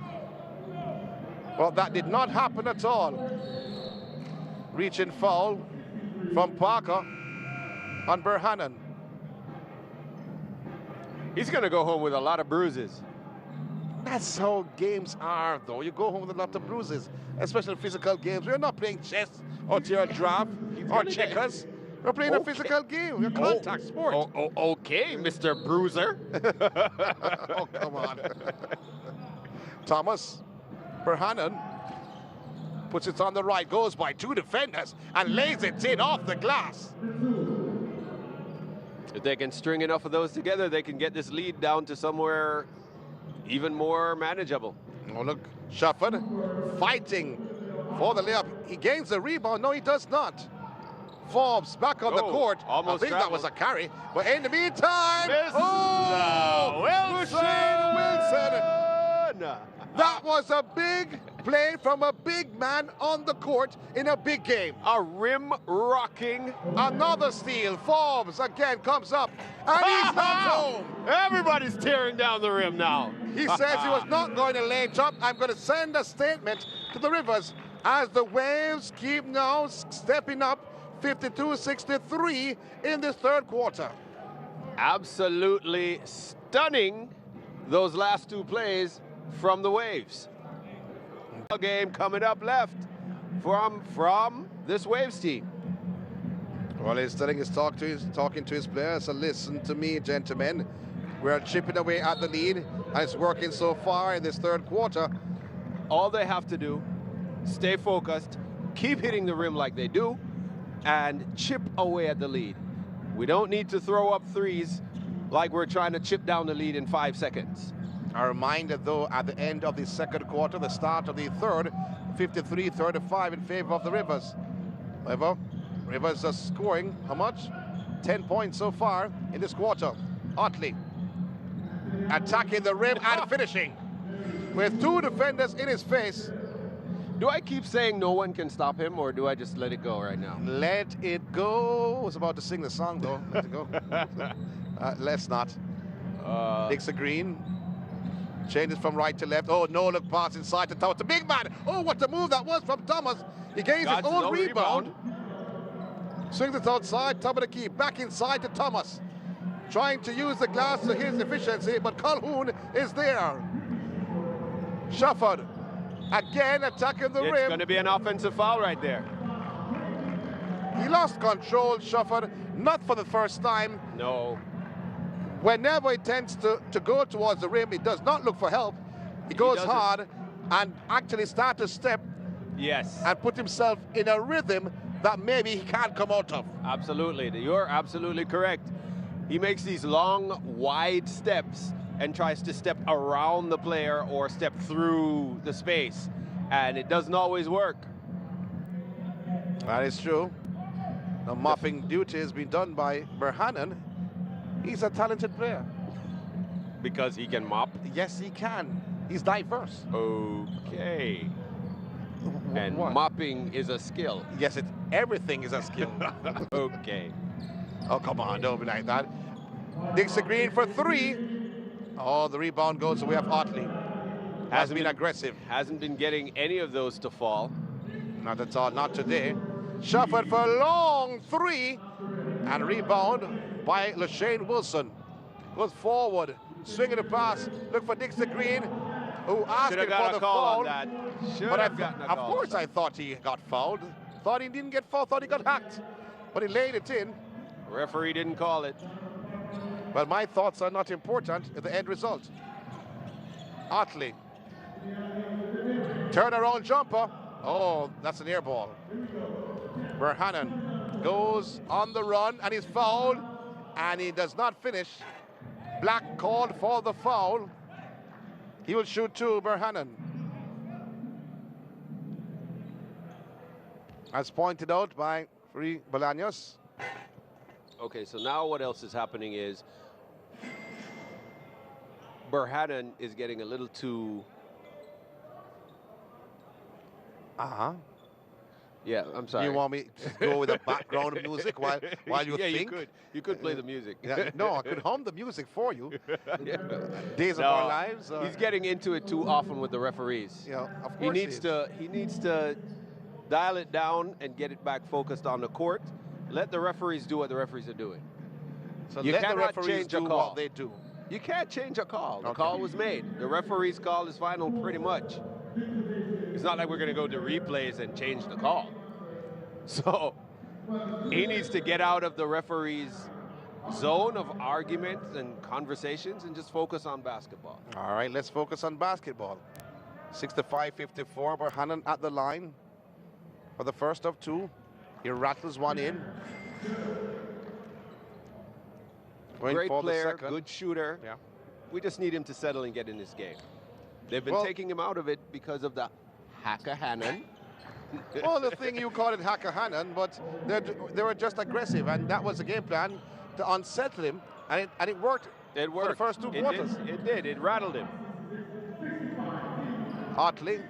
that did not happen at all. Reaching foul from Parker on Berhanen. he's going to go home with a lot of bruises. That's how games are, though. You go home with a lot of bruises, especially physical games. We're not playing chess or tear draft or checkers. We're playing a physical game. We're contact sport. Okay, Mr. Bruiser. Oh, come on. Thomas Berhanen puts it on the right, goes by 2 defenders, and lays it in off the glass. If they can string enough of those together, they can get this lead down to somewhere even more manageable. Oh, look, Shufford fighting for the layup. He gains the rebound. No, he does not. Forbes back on the court. Almost I think that was a carry. But in the meantime, Wilson! That was a big play from a big man on the court in a big game. A rim-rocking. Another steal. Forbes again comes up, and he's not home. Everybody's tearing down the rim now. He says he was not going to lay it up. I'm going to send a statement to the Rivers as the Waves keep now stepping up 52-63 in this third quarter. Absolutely stunning, those last two plays from the Waves. A game coming up left from this Waves team. Well, he's talking to his players. So listen to me, gentlemen. We're chipping away at the lead, and it's working so far in this third quarter. All they have to do, stay focused, keep hitting the rim like they do, and chip away at the lead. We don't need to throw up threes like we're trying to chip down the lead in 5 seconds. A reminder, though, at the end of the second quarter, the start of the third, 53-35 in favor of the Rivers. However, Rivers are scoring, how much? 10 points so far in this quarter. Otley attacking the rim and finishing with two defenders in his face. Do I keep saying no one can stop him, or do I just let it go right now? Let it go. I was about to sing the song, though. Let it go. Let's not. Dixon Green changes from right to left. Oh, no look pass inside to Thomas. The big man. Oh, what a move that was from Thomas. He gains his own rebound. Swings it outside, top of the key. Back inside to Thomas. Trying to use the glass to his efficiency, but Calhoun is there. Shufford again attacking the rim. It's going to be an offensive foul right there. He lost control, Shufford, not for the first time. No. Whenever he tends to go towards the rim, he does not look for help. He goes hard and actually start to step. Yes. And put himself in a rhythm that maybe he can't come out of. Absolutely. You're absolutely correct. He makes these long, wide steps and tries to step around the player or step through the space, and it doesn't always work. That is true. The mopping duty has been done by Berhanen. He's a talented player. Because he can mop? Yes, he can. He's diverse. Okay. And mopping is a skill. Yes, everything is a skill. Okay. Oh, come on, don't be like that. Dixon Green for three. Oh, the rebound goes away of Otley. Hasn't been aggressive. Hasn't been getting any of those to fall. Not at all, not today. Shuffled for a long three. And rebound by LaShane Wilson. Goes forward, swinging the pass. Look for Dixon Green, who asked him for the foul. But of course I thought he got fouled. Thought he didn't get fouled, thought he got hacked. But he laid it in. Referee didn't call it. But my thoughts are not important at the end result. Otley. Turnaround jumper. Oh, that's an air ball. Berhanen goes on the run and he's fouled. And he does not finish. Black called for the foul. He will shoot two, Berhanen. As pointed out by Free Bolaños. Okay, so now what else is happening is Berhanen is getting a little too... Yeah, I'm sorry. You want me to go with the background music while you yeah, think? You could play the music. Yeah, no, I could hum the music for you. Yeah. Days of our lives. He's getting into it too often with the referees. Yeah, of course he needs to dial it down and get it back focused on the court. Let the referees do what the referees are doing. So you let the cannot referees change a do call. what they do. You can't change a call. The Okay. call was made. The referee's call is final pretty much. It's not like we're going to go to replays and change the call. So he needs to get out of the referee's zone of arguments and conversations and just focus on basketball. All right, let's focus on basketball. 65-54, Berhanen at the line for the first of two. He rattles one in. Great player, good shooter. Yeah. We just need him to settle and get in this game. They've been taking him out of it because of the Hakahanen. Well, the thing you call it Hakahanen, but they were just aggressive, and that was the game plan to unsettle him, and it worked. It worked. For the first two quarters. It did. It rattled him. Otley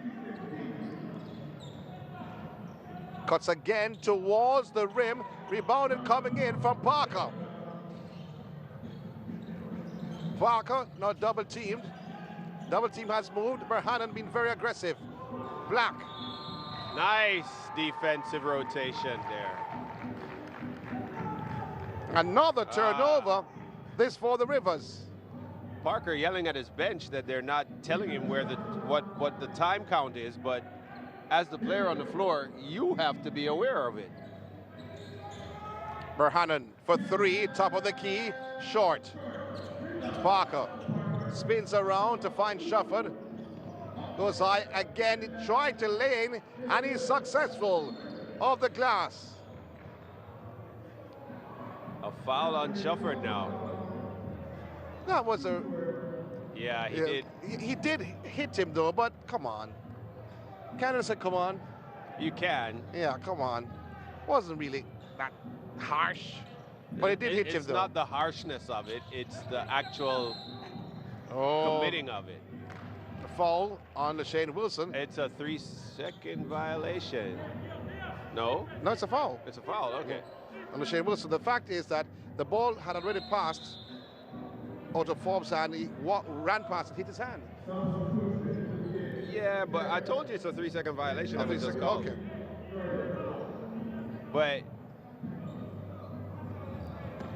cuts again towards the rim, rebounded coming in from Parker. Parker now double teamed. Double team has moved. Berhanen been very aggressive. Black Nice defensive rotation there. Another turnover. This for the Rivers. Parker yelling at his bench that they're not telling him where what the time count is, but as the player on the floor, you have to be aware of it. Berhanen for three, top of the key, short. Parker spins around to find Shufford. Goes high again, trying to lane, and he's successful off the glass. A foul on Shufford now. That was a... Yeah, he did. He did hit him though, but come on. Canada said, come on. You can. Yeah, come on. Wasn't really that harsh, but it did hit him though. It's not the harshness of it, it's the actual committing of it. Foul on Shane Wilson. It's a 3-second violation. No? No, it's a foul. It's a foul, okay. On Shane Wilson. The fact is that the ball had already passed out of Forbes' hand. He ran past it, hit his hand. Yeah, but I told you it's a 3-second violation. Okay. But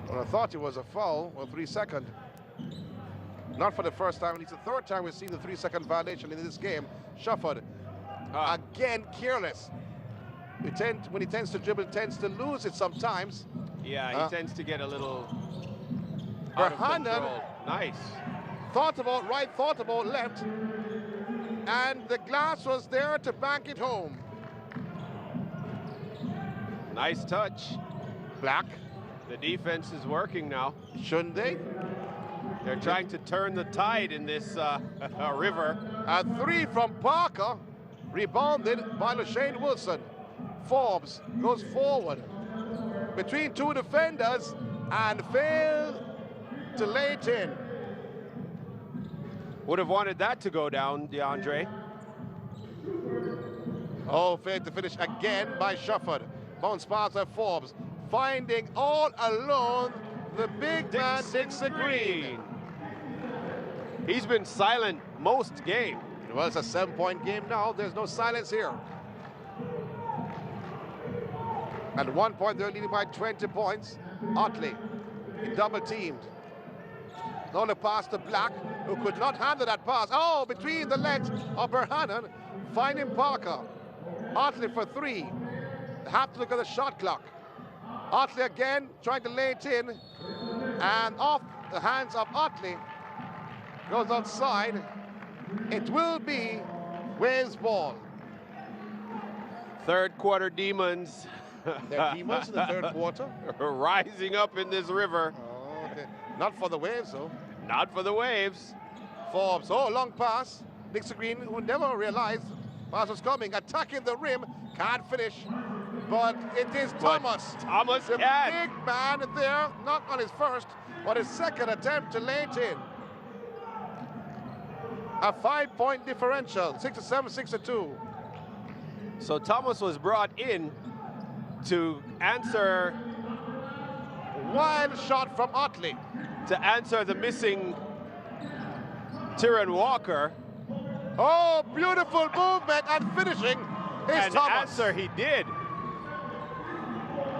well, I thought it was a foul, or 3 second. Not for the first time, it's the third time we've seen the 3-second violation in this game. Shufford, again, careless. When he tends to dribble, he tends to lose it sometimes. Yeah, he tends to get a little out of control. Nice. Thought about right, thought about left, and the glass was there to bank it home. Nice touch. Black. The defense is working now. Shouldn't they? They're trying to turn the tide in this river. A three from Parker, rebounded by LaShane Wilson. Forbes goes forward between two defenders and failed to lay it in. Would have wanted that to go down, DeAndre. Oh, failed to finish again by Shufford. Bounce pass by Forbes, finding all alone the big man, Dixie Green. He's been silent most game. Well, it's a 7-point game now. There's no silence here. At 1 point, they're leading by 20 points. Otley, he double-teamed. Now the pass to Black, who could not handle that pass. Oh, between the legs of Berhanen, finding Parker. Otley for three. They have to look at the shot clock. Otley again, trying to lay it in. And off the hands of Otley. Goes outside. It will be Waves ball. Third quarter demons. They're demons in the third quarter. Rising up in this river. Oh, okay. Not for the Waves, though. Not for the Waves. Forbes, long pass. Dixie Green, who never realized pass was coming, attacking the rim, can't finish. But it is Thomas. Thomas the can. big man there, not on his first, but his second attempt to lay it in. A 5-point differential, 6-7, 6-2. So Thomas was brought in to answer. Wild shot from Otley. To answer the missing Tyron Walker. Oh, beautiful movement and finishing is Thomas. Answer he did.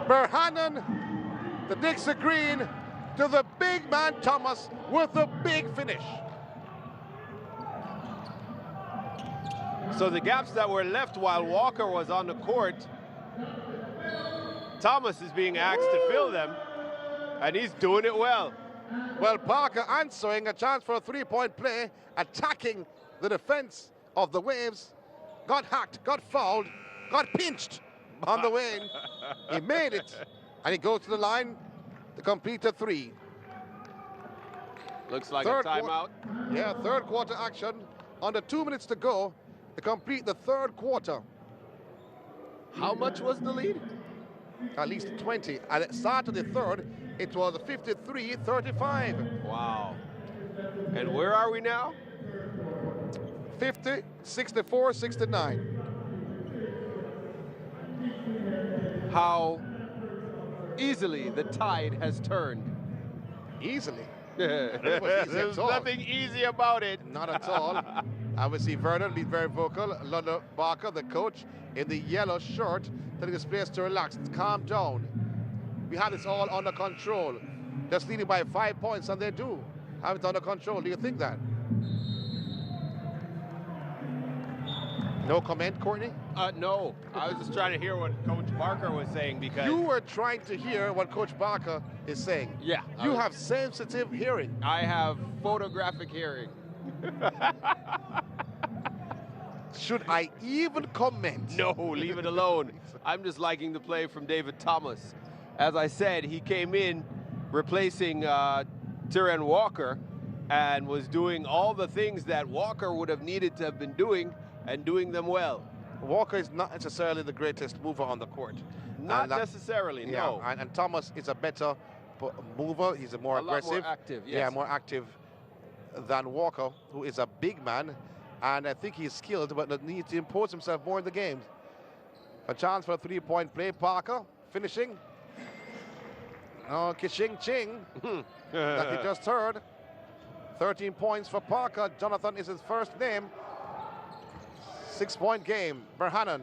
Berhanen, the Dixie Green, to the big man Thomas with a big finish. So the gaps that were left while Walker was on the court, Thomas is being asked to fill them, and he's doing it well. Well, Parker answering a chance for a 3-point play, attacking the defense of the Waves, got hacked, got fouled, got pinched on the way. He made it, and he goes to the line to complete a three. Looks like a timeout. Yeah, third quarter action. Under 2 minutes to go to complete the third quarter. How much was the lead? At least 20. At the start of the third, it was 53-35. Wow. And where are we now? 50, 64, 69. How easily the tide has turned. Easily? There's nothing easy about it. Not at all. And we see Vernon being very vocal. London Barker, the coach, in the yellow shirt, telling his players to relax, calm down. We had this all under control. Just leading by 5 points, and they do have it under control. Do you think that? No comment, Courtney? No. I was just trying to hear what Coach Barker was saying because... You were trying to hear what Coach Barker is saying. Yeah. You have sensitive hearing. I have photographic hearing. Should I even comment? No, leave it alone. I'm just liking the play from David Thomas. As I said, he came in replacing Tyrion Walker and was doing all the things that Walker would have needed to have been doing and doing them well. Walker is not necessarily the greatest mover on the court. Not necessarily, no. And Thomas is a better mover. He's a more aggressive. Lot more active, yes. Yeah, more active than Walker, who is a big man. And I think he's skilled, but needs to impose himself more in the game. A chance for a three-point play. Parker finishing. Oh, Kishing-Ching, that you just heard. 13 points for Parker. Jonathan is his first name. 6-point game. Berhanen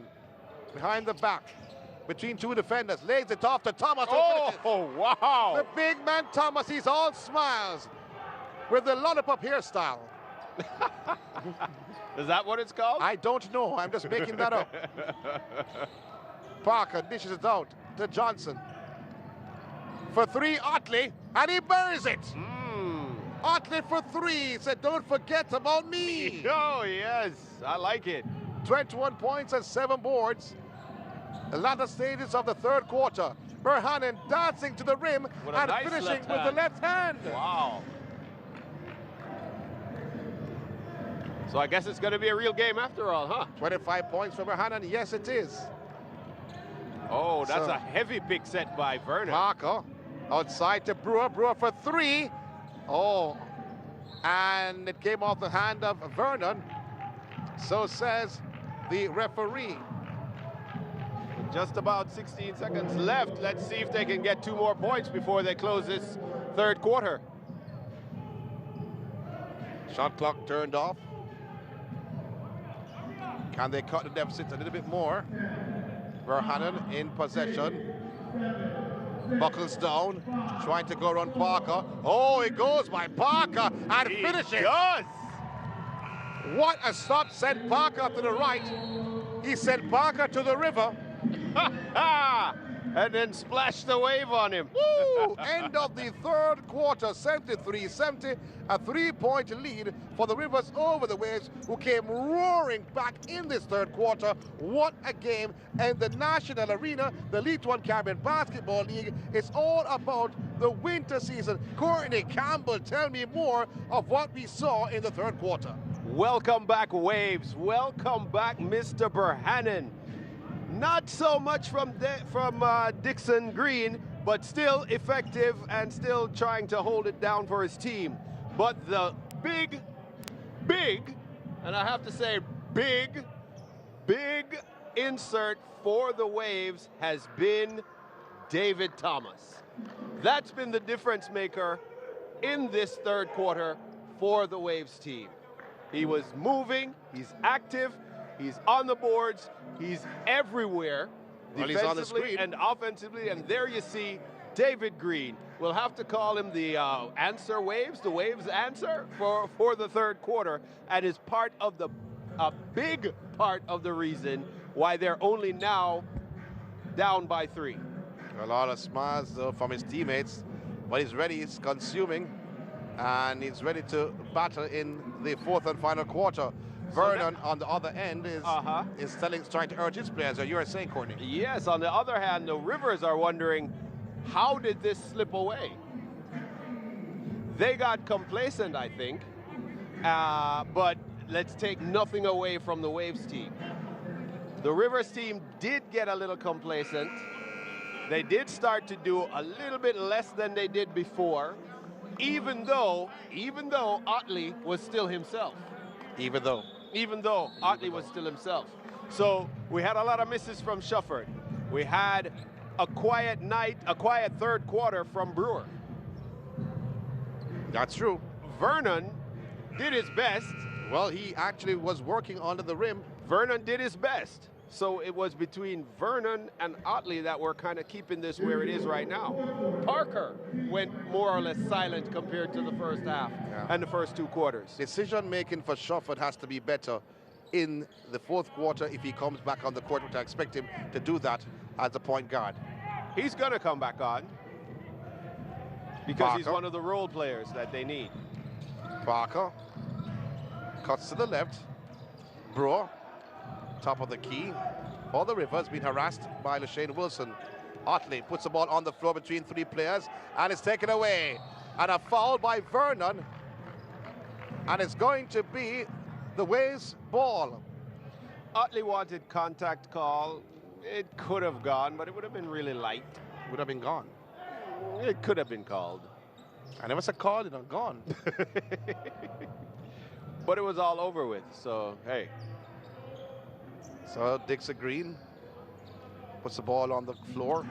behind the back. Between two defenders. Lays it off to Thomas. Oh, wow. The big man Thomas, he's all smiles with the lollipop hairstyle. Is that what it's called? I don't know. I'm just making that up. Parker dishes it out to Johnson. For three, Otley, and he buries it. Otley for three. Said, don't forget about me. Oh, yes. I like it. 21 points and 7 boards. The latter stages of the third quarter. Berhanen dancing to the rim and nice finishing with the left hand. Wow. So I guess it's going to be a real game after all, huh? 25 points for Berhanen. Yes, it is. Oh, that's a heavy pick set by Vernon. Parker outside to Brewer. Brewer for three. Oh, and it came off the hand of Vernon. So says the referee. Just about 16 seconds left. Let's see if they can get 2 more points before they close this third quarter. Shot clock turned off. Can they cut the deficit a little bit more? Berhanen in possession. Buckles down, trying to go around Parker. Oh, it goes by Parker and finishes. Does. What a stop sent Parker to the right. He sent Parker to the river. And then splashed the wave on him. Woo! End of the third quarter, 73-70, a 3-point lead for the Rivers over the Waves, who came roaring back in this third quarter. What a game. And the National Arena, the League One Caribbean Basketball League, is all about the winter season. Courtney Campbell, tell me more of what we saw in the third quarter. Welcome back, Waves. Welcome back, Mr. Berhanen. Not so much from Dixon Green, but still effective and still trying to hold it down for his team. But the big, and I have to say big insert for the Waves has been David Thomas. That's been the difference maker in this third quarter for the Waves team. He was moving, he's active, he's on the boards, he's everywhere, well, defensively he's on the screen and offensively, and there you see David Green. We'll have to call him the answer Waves, the Waves answer for the third quarter, and is part of a big part of the reason why they're only now down by 3. A lot of smiles from his teammates, but he's ready, he's consuming, and he's ready to battle in the fourth and final quarter. Vernon on the other end is trying to urge his players. You are saying, Courtney? Yes, on the other hand, the Rivers are wondering, how did this slip away? They got complacent, I think, but let's take nothing away from the Waves team. The Rivers team did get a little complacent. They did start to do a little bit less than they did before, even though Otley was still himself. Even though Otley was still himself. So we had a lot of misses from Shufford. We had a quiet third quarter from Brewer. That's true. Vernon did his best, Well, he actually was working under the rim. Vernon did his best. So it was between Vernon and Otley that were kind of keeping this where it is right now. Parker went more or less silent compared to the first half and the first 2 quarters. Decision making for Shufford has to be better in the fourth quarter if he comes back on the court, which I expect him to do that as a point guard. He's going to come back on because he's one of the role players that they need. Parker cuts to the left. Brewer, top of the key for the Rivers, being harassed by LaShane Wilson. Otley puts the ball on the floor between 3 players and it's taken away. And a foul by Vernon. And it's going to be the Waves ball. Otley wanted contact call. It could have gone, but it would have been really light. Would have been gone. It could have been called. I never said called, it gone. But it was all over with, so hey. So Dixon Green puts the ball on the floor.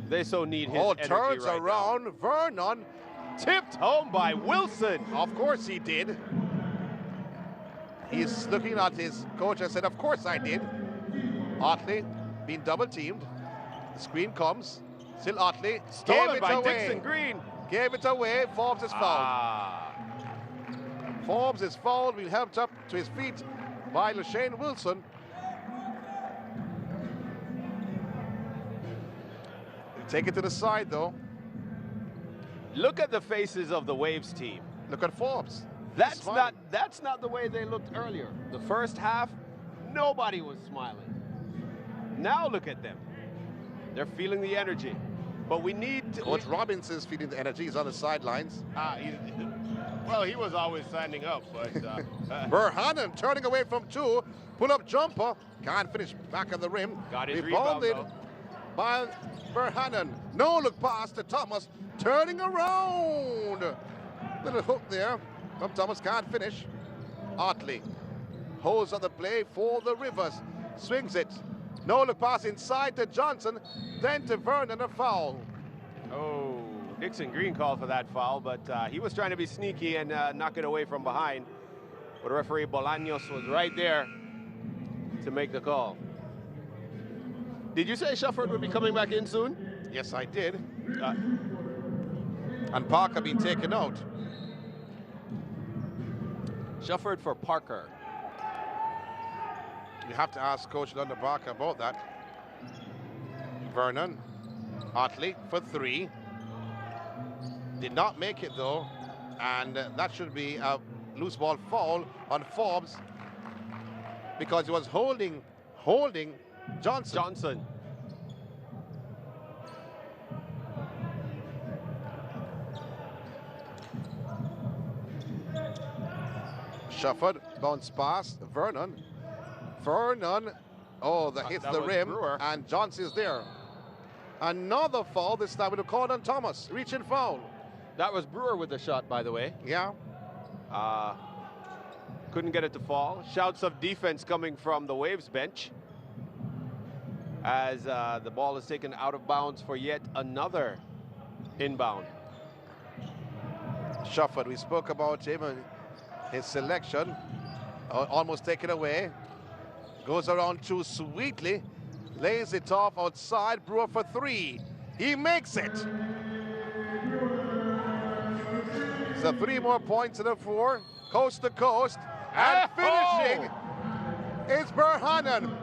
They so need his energy turns right around. now. Vernon tipped home by Wilson. Of course he did. He's looking at his coach and said, of course I did. Otley being double teamed. The screen comes. Still Otley. Stolen by Dixon Green. Gave it away. Forbes is fouled. Forbes is fouled. Being helped up to his feet by LaShane Wilson. Take it to the side, though. Look at the faces of the Waves team. Look at Forbes. That's not the way they looked earlier. The first half, nobody was smiling. Now look at them. They're feeling the energy. But we need to... Coach Robinson's feeling the energy. He's on the sidelines. Well, he was always standing up, but... Berhanen turning away from 2. Pull-up jumper. Can't finish back on the rim. Got his rebound, though. By Berhanen. No look pass to Thomas. Turning around. Little hook there from Thomas. Can't finish. Otley holds on the play for the Rivers. Swings it. No look pass inside to Johnson. Then to Vernon, a foul. Oh, Dixon Green called for that foul, but he was trying to be sneaky and knock it away from behind. But referee Bolaños was right there to make the call. Did you say Shufford would be coming back in soon? Yes, I did. And Parker being taken out. Shufford for Parker. You have to ask Coach London Parker about that. Vernon, Otley for 3. Did not make it though. And that should be a loose ball foul on Forbes because he was holding Johnson. Shufford, bounce pass, Vernon, oh, that hits the rim, Brewer. And Johnson is there. Another foul, this time with a call on Thomas, reaching foul. That was Brewer with the shot, by the way. Yeah. Couldn't get it to fall. Shouts of defense coming from the Waves bench as the ball is taken out of bounds for yet another inbound. Shufford, we spoke about him and his selection, almost taken away. Goes around too sweetly, lays it off outside. Brewer for 3. He makes it. So 3 more points in the 4, coast to coast, and finishing is Berhanen.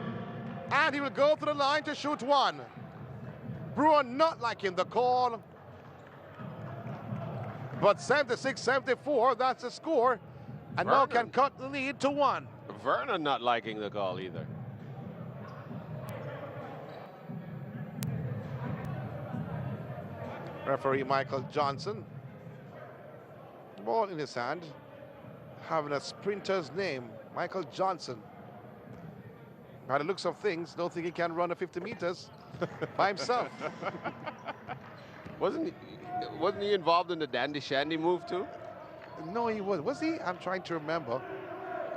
And he will go to the line to shoot 1. Brewer not liking the call. But 76-74, that's the score. And Vernon now can cut the lead to 1. Vernon not liking the call either. Referee Michael Johnson. Ball in his hand. Having a sprinter's name, Michael Johnson. By the looks of things, don't think he can run a 50 meters by himself. Wasn't he involved in the dandy shandy move too? No, he was. Was he? I'm trying to remember.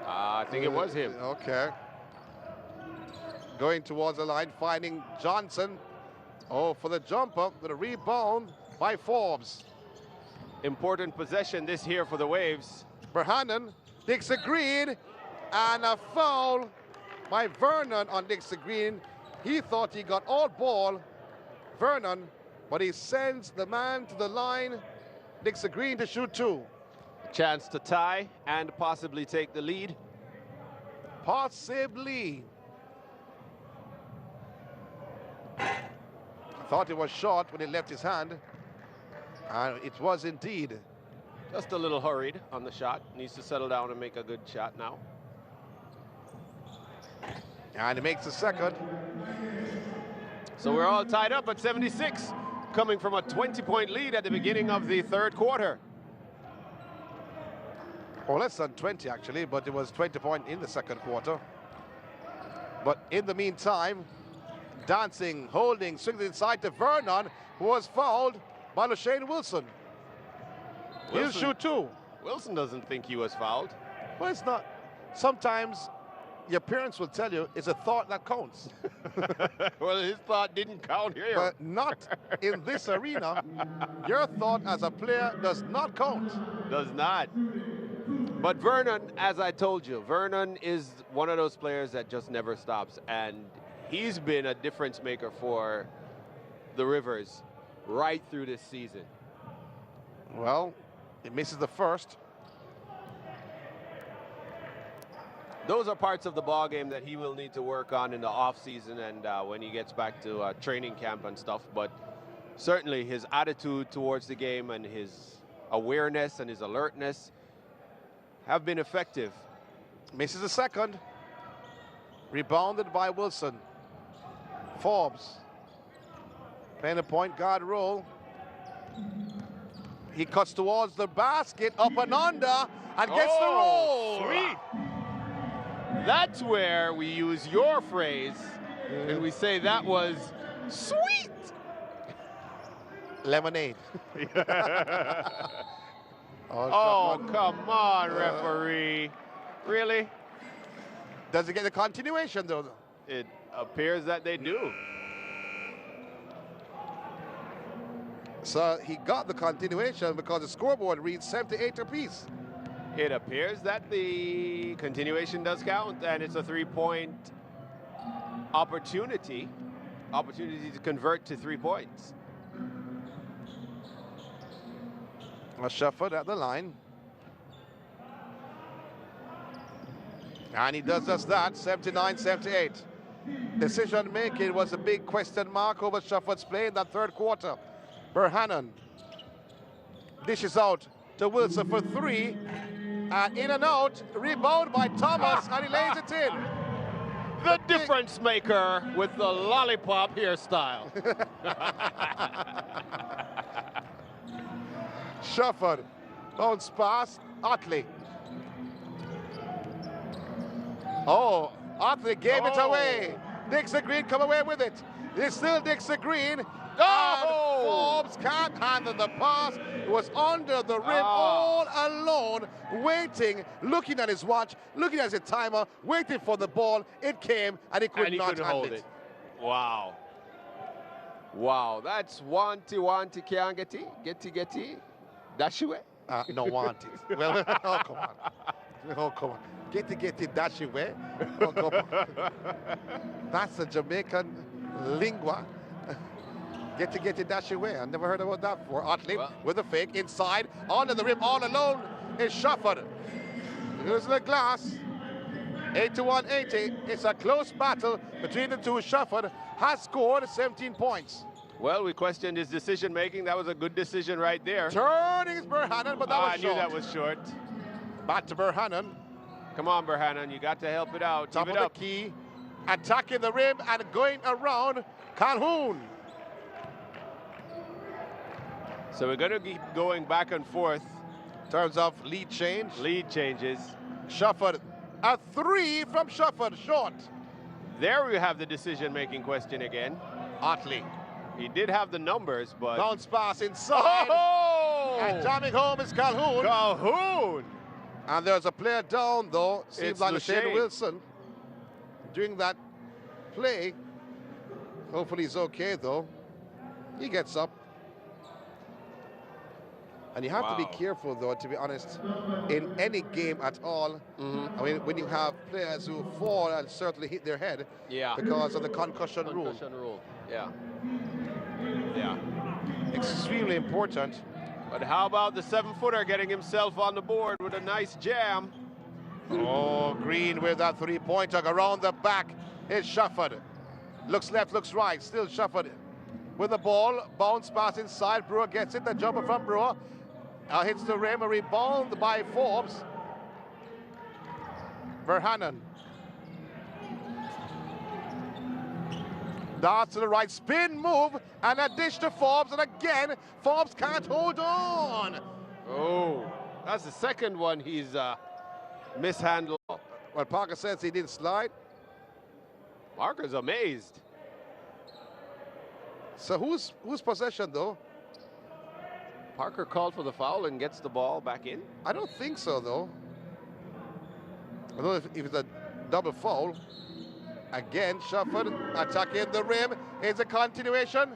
I think it was him. Okay. Going towards the line, finding Johnson. Oh, for the jumper, with a rebound by Forbes. Important possession this here for the Waves. Berhanen Dixie Green, and a foul by Vernon on Dixie Green. He thought he got all ball, Vernon, but he sends the man to the line, Dixie Green, to shoot 2. Chance to tie and possibly take the lead. Possibly. I thought it was short when he left his hand, and it was indeed. Just a little hurried on the shot. Needs to settle down and make a good shot now. And he makes the second. So we're all tied up at 76, coming from a 20-point lead at the beginning of the third quarter. Or less than 20 actually, but it was 20 points in the second quarter. But in the meantime, dancing, holding, swinging inside to Vernon, who was fouled by LaShane Wilson. He'll shoot 2. Wilson doesn't think he was fouled. Well, it's not. Sometimes your parents will tell you it's a thought that counts. Well, his thought didn't count here. But not in this arena. Your thought as a player does not count. Does not. But Vernon, as I told you, Vernon is one of those players that just never stops. And he's been a difference maker for the Rivers right through this season. Well, he misses the first. Those are parts of the ball game that he will need to work on in the offseason and when he gets back to training camp and stuff. But certainly his attitude towards the game and his awareness and his alertness have been effective. Misses the second. Rebounded by Wilson. Forbes playing a point guard role. He cuts towards the basket, up and under, and gets the roll. Sweet. That's where we use your phrase, and we say that was sweet. Lemonade. Oh, come on, referee. Really? Does he get the continuation, though? It appears that they do. So he got the continuation because the scoreboard reads 78 apiece. It appears that the continuation does count, and it's a three-point opportunity to convert to 3 points. Shuffled at the line. And he does just that, 79-78. Decision making was a big question mark over Shufford's play in that third quarter. Berhannon dishes out to Wilson for 3. And in and out, rebound by Thomas, and he lays it in. The difference maker with the lollipop hairstyle. Shufford, bounce pass, Otley. Oh, Otley gave it away. Dixie Green come away with it. It's still Dixie Green. Oh! And Forbes can't handle the pass. He was under the rim all alone, waiting, looking at his watch, looking at his timer, waiting for the ball. It came, and he could not handle it. Wow. Wow, that's wanty, can't getty. Dash away. No, want it. Well, oh, come on. Oh, come on. Getty, dash away. Oh, come on. That's a Jamaican lingua. Getty, dash away. I never heard about that before. Otley with a fake inside, under the rim, all alone is Shufford. Here's the glass. 81-80. It's a close battle between the two. Shufford has scored 17 points. Well, we questioned his decision making. That was a good decision right there. Turning is Berhannon, but that was short. I knew that was short. Back to Berhannon. Come on, Berhannon, you got to help it out. Top of the key, attacking the rim and going around Calhoun. So we're going to keep going back and forth. In terms of lead change. Lead changes. Shufford, a 3 from Shufford, short. There we have the decision-making question again. Otley. He did have the numbers, but... Bounce pass inside. Oh! And jamming home is Calhoun. Calhoun! And there's a player down, though. Seems like LaShane Wilson doing that play. Hopefully he's okay, though. He gets up. And you have to be careful, though, to be honest, in any game at all. I mean, when you have players who fall and certainly hit their head because of the concussion rule. Yeah. Extremely important. But how about the 7-footer getting himself on the board with a nice jam? Oh, Green with that three-pointer around the back. Is Shufford. Looks left, looks right. Still Shufford with the ball. Bounce pass inside. Brewer gets it. The jumper from Brewer. Hits the rim. A rebound by Forbes. Verhanen. Darts to the right. Spin move. And a dish to Forbes. And again, Forbes can't hold on. Oh, that's the second one he's mishandled. Well, Parker says he didn't slide. Parker's amazed. So whose possession, though? Parker called for the foul and gets the ball back in? I don't think so, though. I don't know if it's a double foul. Again, Shufford attacking the rim. Is a continuation.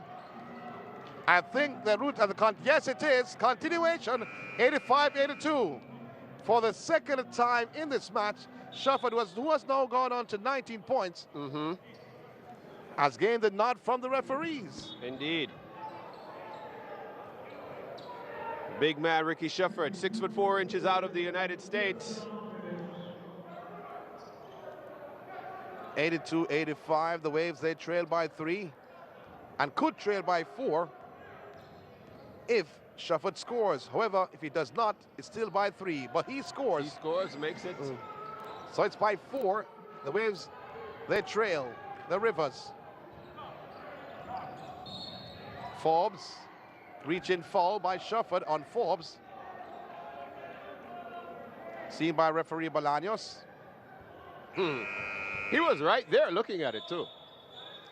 I think the route of the yes, it is. Continuation. 85-82. For the second time in this match, Shufford, who has now gone on to 19 points, has gained the nod from the referees. Indeed. Big man Ricky Shufford, 6'4" out of the United States. 82-85. The Waves, they trail by 3 and could trail by 4 if Shufford scores. However, if he does not, it's still by 3. But he scores. He scores, makes it. So it's by 4. The Waves, they trail the Rivers. Forbes, reach-in foul by Shufford on Forbes. Seen by referee Bolaños. He was right there looking at it, too.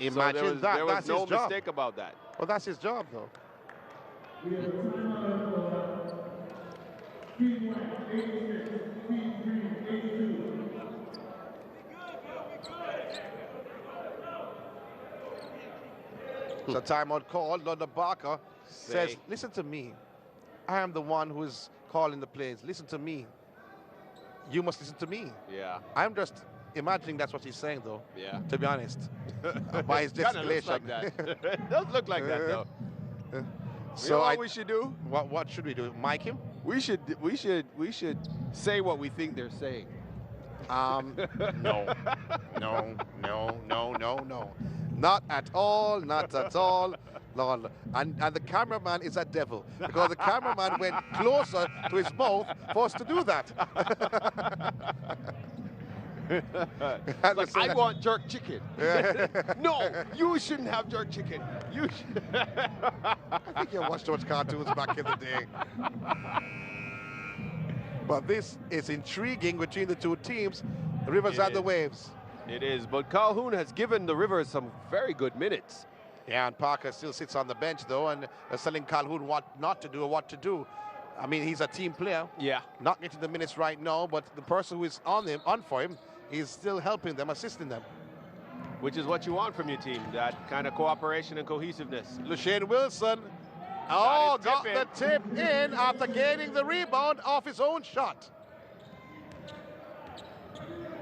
Imagine that. There was no mistake about that. Well, that's his job, though. So timeout called. London Barker says, listen to me. I am the one who is calling the plays. Listen to me. You must listen to me. Yeah. I'm just imagining that's what he's saying, though. Yeah. To be honest. By his gesticulation. Looks like that. It does look like that, though. So you know what we should do? What should we do? Mic him? We should say what we think they're saying. No. Not at all, not at all. Lord. And the cameraman is a devil because the cameraman went closer to his mouth for us to do that. Like, I want jerk chicken. No, you shouldn't have jerk chicken. You should. I think you watched those cartoons back in the day. But this is intriguing between the two teams, the Rivers and the Waves. It is, but Calhoun has given the Rivers some very good minutes. Yeah, and Parker still sits on the bench, though, and they're telling Calhoun what not to do or what to do. I mean, he's a team player. Yeah. Not getting the minutes right now, but the person who is on for him, is still helping them, assisting them. Which is what you want from your team, that kind of cooperation and cohesiveness. Lushane Wilson, got the tip in after gaining the rebound off his own shot.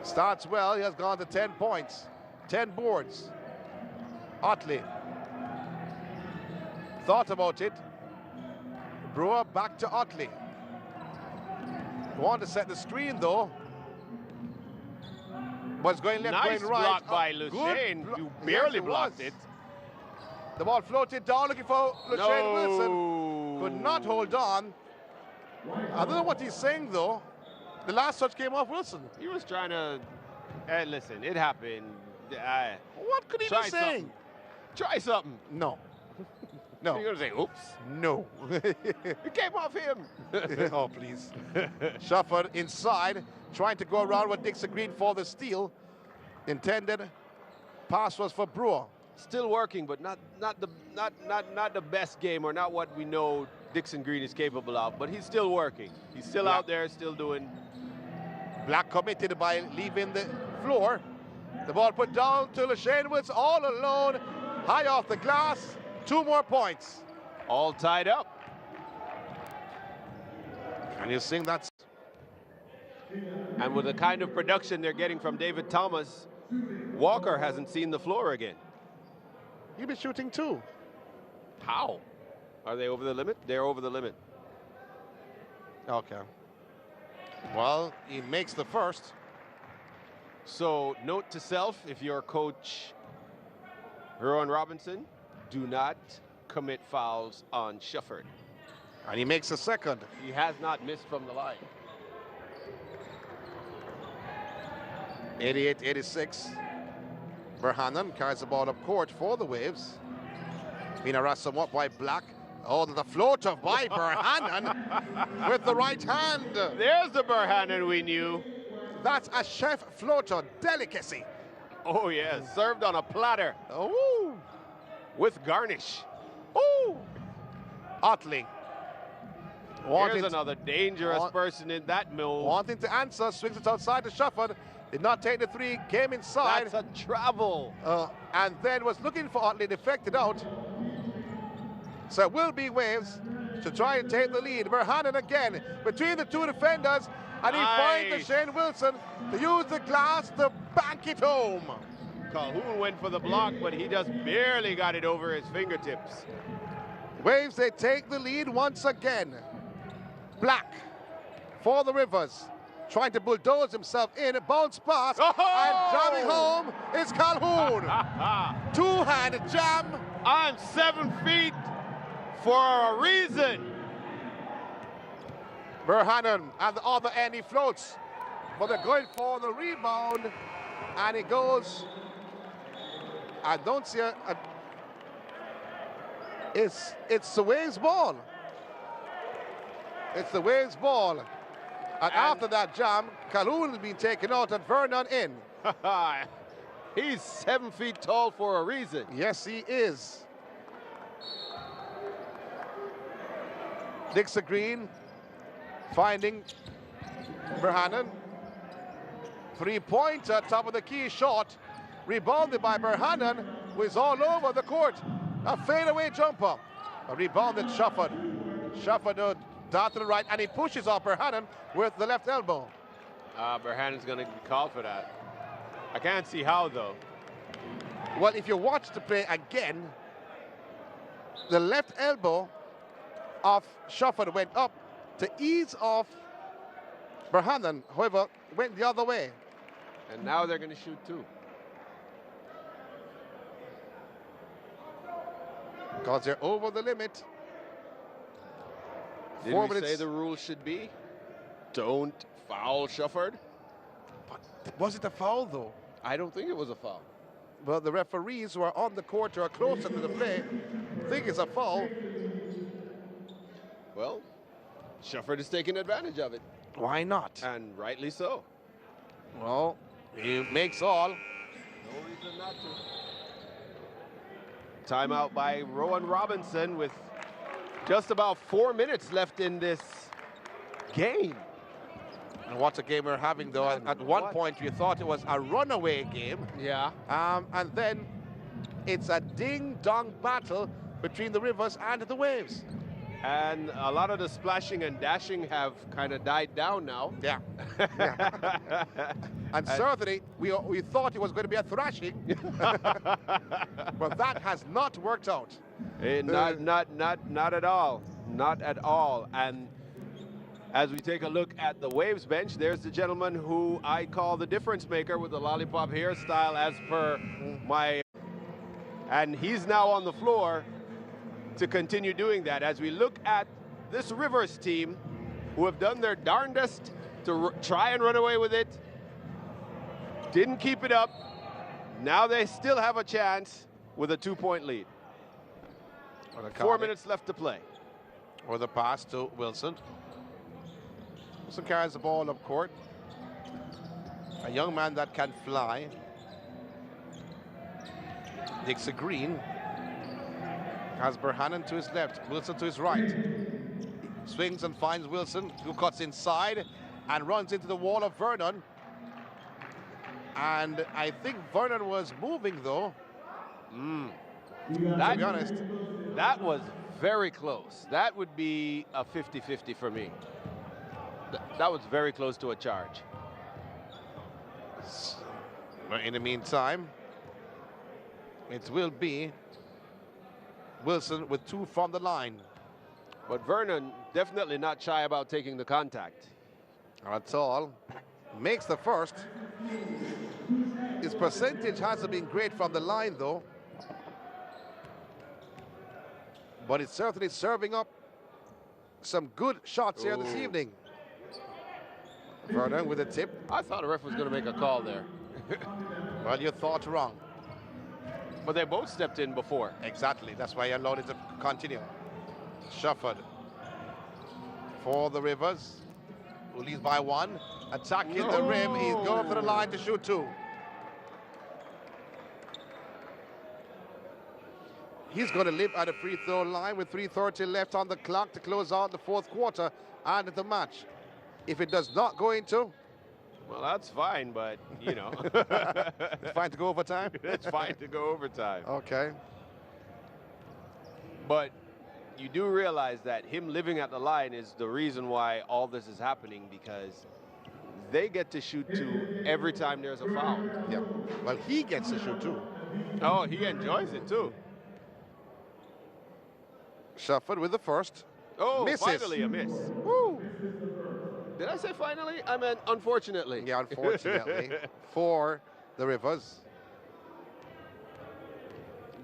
Starts well, he has gone to 10 points, 10 boards. Otley thought about it. Brewer back to Otley. Want to set the screen, though. Was going left, nice going right. Block by Lushane. You barely blocked it. The ball floated down, looking for Lushane Wilson. Could not hold on. I don't know what he's saying, though. The last touch came off Wilson. He was trying to... listen, it happened. What could he be saying? Try something. No. No. You're going to say, oops. No. It came off him. Oh, please. Shufford inside, trying to go around with Dixon Green for the steal. Intended pass was for Brewer. Still working, but not the best game, or not what we know Dixon Green is capable of. But he's still working. He's still out there, still doing. Black committed by leaving the floor. The ball put down to Lushane Wilson all alone, high off the glass. 2 more points. All tied up. And you're seeing that. And with the kind of production they're getting from David Thomas, Walker hasn't seen the floor again. He'll be shooting too. How? Are they over the limit? They're over the limit. Okay. Well, he makes the first. So note to self, if you're coach Rowan Robinson, do not commit fouls on Shufford. And he makes a second. He has not missed from the line. 88-86. Verhanen carries the ball up court for the Waves. Being harassed somewhat by Black. Oh, the floater by Verhanen with the right hand. There's the Verhanen we knew. That's a chef floater delicacy. Oh, yes, served on a platter. Oh, with garnish. oh. Otley. Here's another dangerous person in that move. Wanting to answer, swings it outside to Shufford. Did not take the three, came inside. That's a travel. And then was looking for Otley, deflected out. So it will be Waves to try and take the lead. Verhanen again between the two defenders, and he finds the Shane Wilson to use the glass to bank it home. Calhoun went for the block, but he just barely got it over his fingertips. Waves, they take the lead once again. Black for the Rivers, trying to bulldoze himself in, a bounce pass, and jamming home is Calhoun. Two-hand jam. On 7 feet for a reason. Verhanen at the other end, he floats, but they're going for the rebound, and it goes. I don't see it's the Waves ball. It's the Waves ball. And after that jam, Calhoun has been taken out and Vernon in. He's 7 feet tall for a reason. Yes, he is. Dixon Green finding Verhanen. Three-pointer, top of the key shot. Rebounded by Verhanen, who is all over the court. A fadeaway jumper. A rebounded Shufford. Shufford down to the right, and he pushes off Verhanen with the left elbow. Verhanen's going to be called for that. I can't see how, though. Well, if you watch the play again, the left elbow of Shufford went up to ease off Verhanen, however, went the other way. And now they're going to shoot two. Because they're over the limit. Did we say the rule should be don't foul Shufford? But was it a foul, though? I don't think it was a foul. Well, the referees who are on the court or are closer to the play think it's a foul. Well, Shufford is taking advantage of it. Why not? And rightly so. Well, he makes all. No reason not to. Timeout by Rowan Robinson with just about 4 minutes left in this game. And what a game we're having, though. At one point, we thought it was a runaway game. Yeah. And then it's a ding-dong battle between the Rivers and the Waves. And a lot of the splashing and dashing have kind of died down now. Yeah. Yeah. And certainly, we thought it was going to be a thrashing. But that has not worked out. Not at all. Not at all. And as we take a look at the Waves bench, there's the gentleman who I call the difference maker with the lollipop hairstyle as per my... And he's now on the floor to continue doing that. As we look at this Rivers team, who have done their darndest to try and run away with it, didn't keep it up. Now they still have a chance with a 2-point lead. 4 minutes left to play. Or the pass to Wilson. Wilson carries the ball up court. A young man that can fly. Dixon Green has Verhanen to his left, Wilson to his right. Swings and finds Wilson, who cuts inside and runs into the wall of Vernon. And I think Vernon was moving, though. To be honest. That was very close. That would be a 50-50 for me. That was very close to a charge. In the meantime, it will be Wilson with 2 from the line. But Vernon definitely not shy about taking the contact. That's all. Makes the first. His percentage hasn't been great from the line, though. But it's certainly serving up some good shots here this evening. Vernon with a tip. I thought the ref was going to make a call there. Well, you thought wrong. But they both stepped in before. Exactly. That's why I allowed it to continue. Shuffled for the Rivers, who leads by 1. Attacking the rim. He's going for the line to shoot 2. He's going to live at a free throw line with 3:30 left on the clock to close out the 4th quarter and the match. If it does not go into, well, that's fine, but, you know. it's fine to go overtime? It's fine to go overtime. Okay. But you do realize that him living at the line is the reason why all this is happening, because they get to shoot 2 every time there's a foul. Yeah. Well, he gets to shoot 2. Oh, he enjoys it too. Shuffled with the first. Oh, misses. Finally a miss. Woo. Did I say finally? I meant unfortunately. Yeah, unfortunately for the Rivers.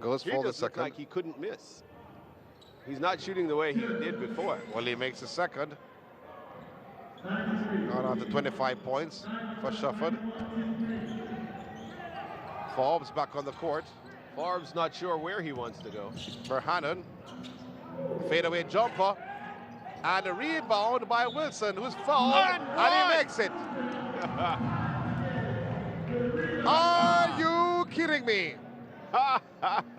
Goes for the second. Like he couldn't miss. He's not shooting the way he did before. Well, he makes a second. Gone on to 25 points for Shufford. Forbes back on the court. Forbes not sure where he wants to go. Berhannon. Fadeaway jumper. And a rebound by Wilson, who's fouled, and he makes it. Are you kidding me?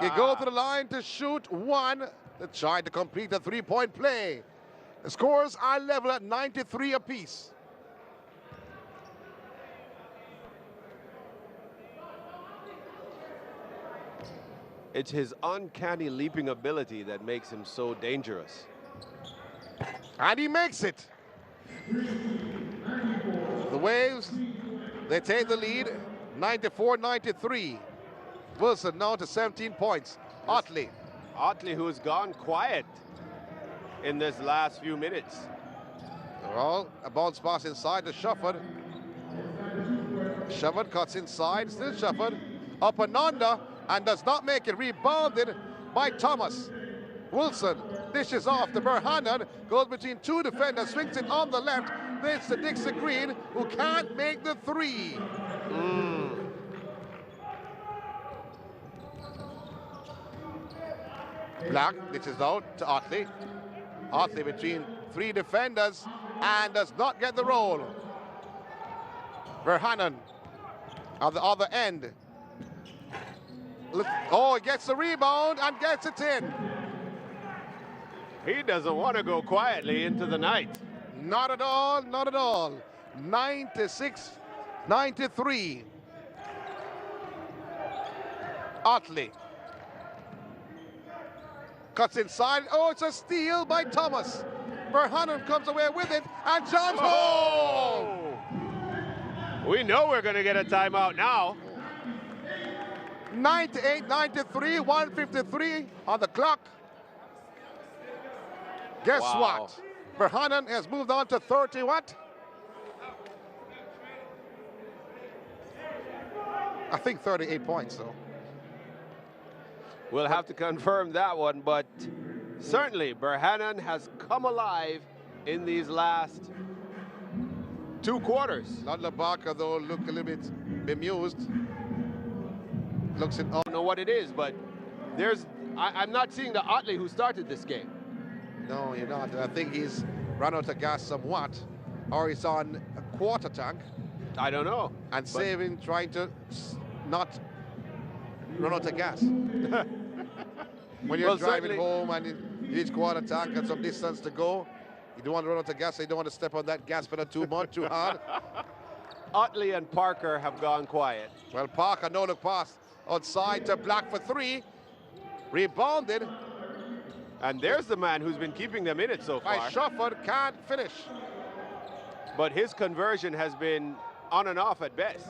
You go to the line to shoot 1. They're trying to complete a 3-point play. The scores are level at 93 apiece. It's his uncanny leaping ability that makes him so dangerous. And he makes it. The Waves, they take the lead, 94-93. Wilson now to 17 points. Otley. Otley, who's gone quiet in this last few minutes. Well, a bounce pass inside to Shufford. Shufford cuts inside, still Shufford. Up and under, and does not make it. Rebounded by Thomas. Wilson dishes off to Berhannon, goes between 2 defenders, swings it on the left. It's to Dixon Green, who can't make the 3. Black dishes out to Otley. Otley between 3 defenders and does not get the roll. Berhannon on the other end. Oh, he gets the rebound and gets it in. He doesn't want to go quietly into the night. Not at all, not at all. 96-93. Otley. Cuts inside. Oh, it's a steal by Thomas. Berhannon comes away with it and jumps home. We know we're going to get a timeout now. 98-93, 1:53 on the clock. Guess what? Berhannon has moved on to 30 what? I think 38 points, though. We'll have to confirm that one, but certainly Berhannon has come alive in these last 2 quarters. Ludler Barker, though, look a little bit bemused. Looks in. I don't know what it is, but I'm not seeing the Otley who started this game. No, you're not. I think he's run out of gas somewhat, or he's on a quarter tank. I don't know. And saving, trying to not run out of gas. When you're driving home and you reach quarter tank and some distance to go, you don't want to run out of gas, so you don't want to step on that gas pedal too much, too hard. Otley and Parker have gone quiet. Well, Parker, no look pass outside to Black for 3. Rebounded. And there's the man who's been keeping them in it so far. By Shufford, can't finish. but his conversion has been on and off at best.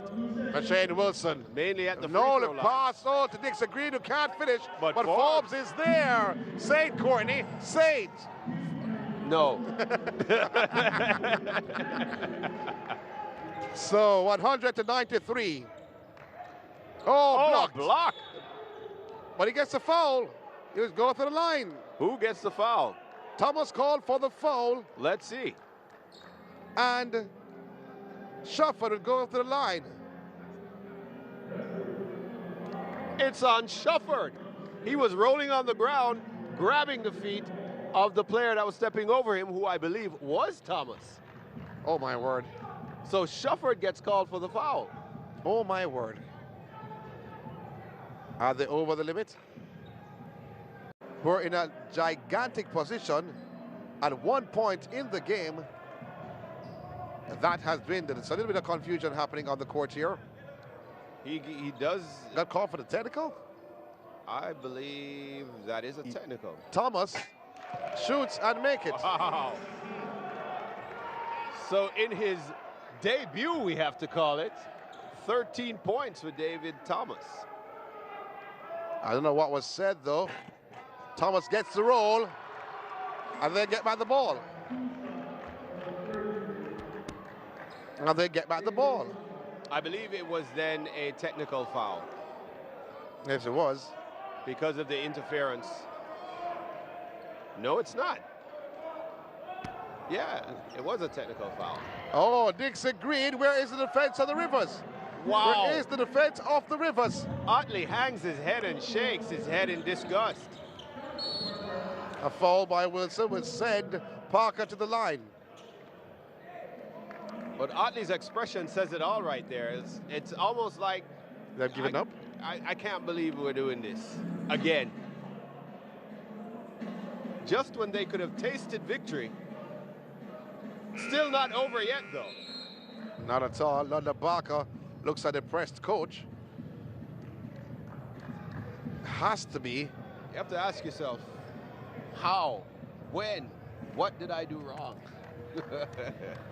Shane Wilson. Mainly at the free No, throw the line. pass to Dixon Green, who can't finish, But Forbes is there. Say it, Courtney. Say it. No. So 100-93. Oh, a block. But he gets a foul. He was going to the line. Who gets the foul? Thomas called for the foul, Let's see. and Shufford would go to the line. It's on Shufford. He was rolling on the ground, grabbing the feet of the player that was stepping over him, who I believe was Thomas. Oh, my word. So Shufford gets called for the foul. Oh, my word. Are they over the limit? We're in a gigantic position at one point in the game. That has been, there's a little bit of confusion happening on the court here. He does. Got called for the technical? I believe that is a technical. Thomas shoots and make it. Wow. So in his debut, we have to call it, 13 points for David Thomas. I don't know what was said, though. Thomas gets the roll, and they get back the ball. And they get back the ball. I believe it was then a technical foul Yes, it was. because of the interference. No, it's not. Yeah, it was a technical foul. Oh, Dixon Green, where is the defense of the Rivers? Wow. Where is the defense of the Rivers? Utley hangs his head and shakes his head in disgust. A foul by Wilson will send Parker to the line. But Utley's expression says it all right there. It's almost like They've given up. I can't believe we're doing this again. Just when they could have tasted victory. Still not over yet, though. Not at all. London Barker looks at the depressed coach. Has to be. You have to ask yourself, how, when, what did I do wrong?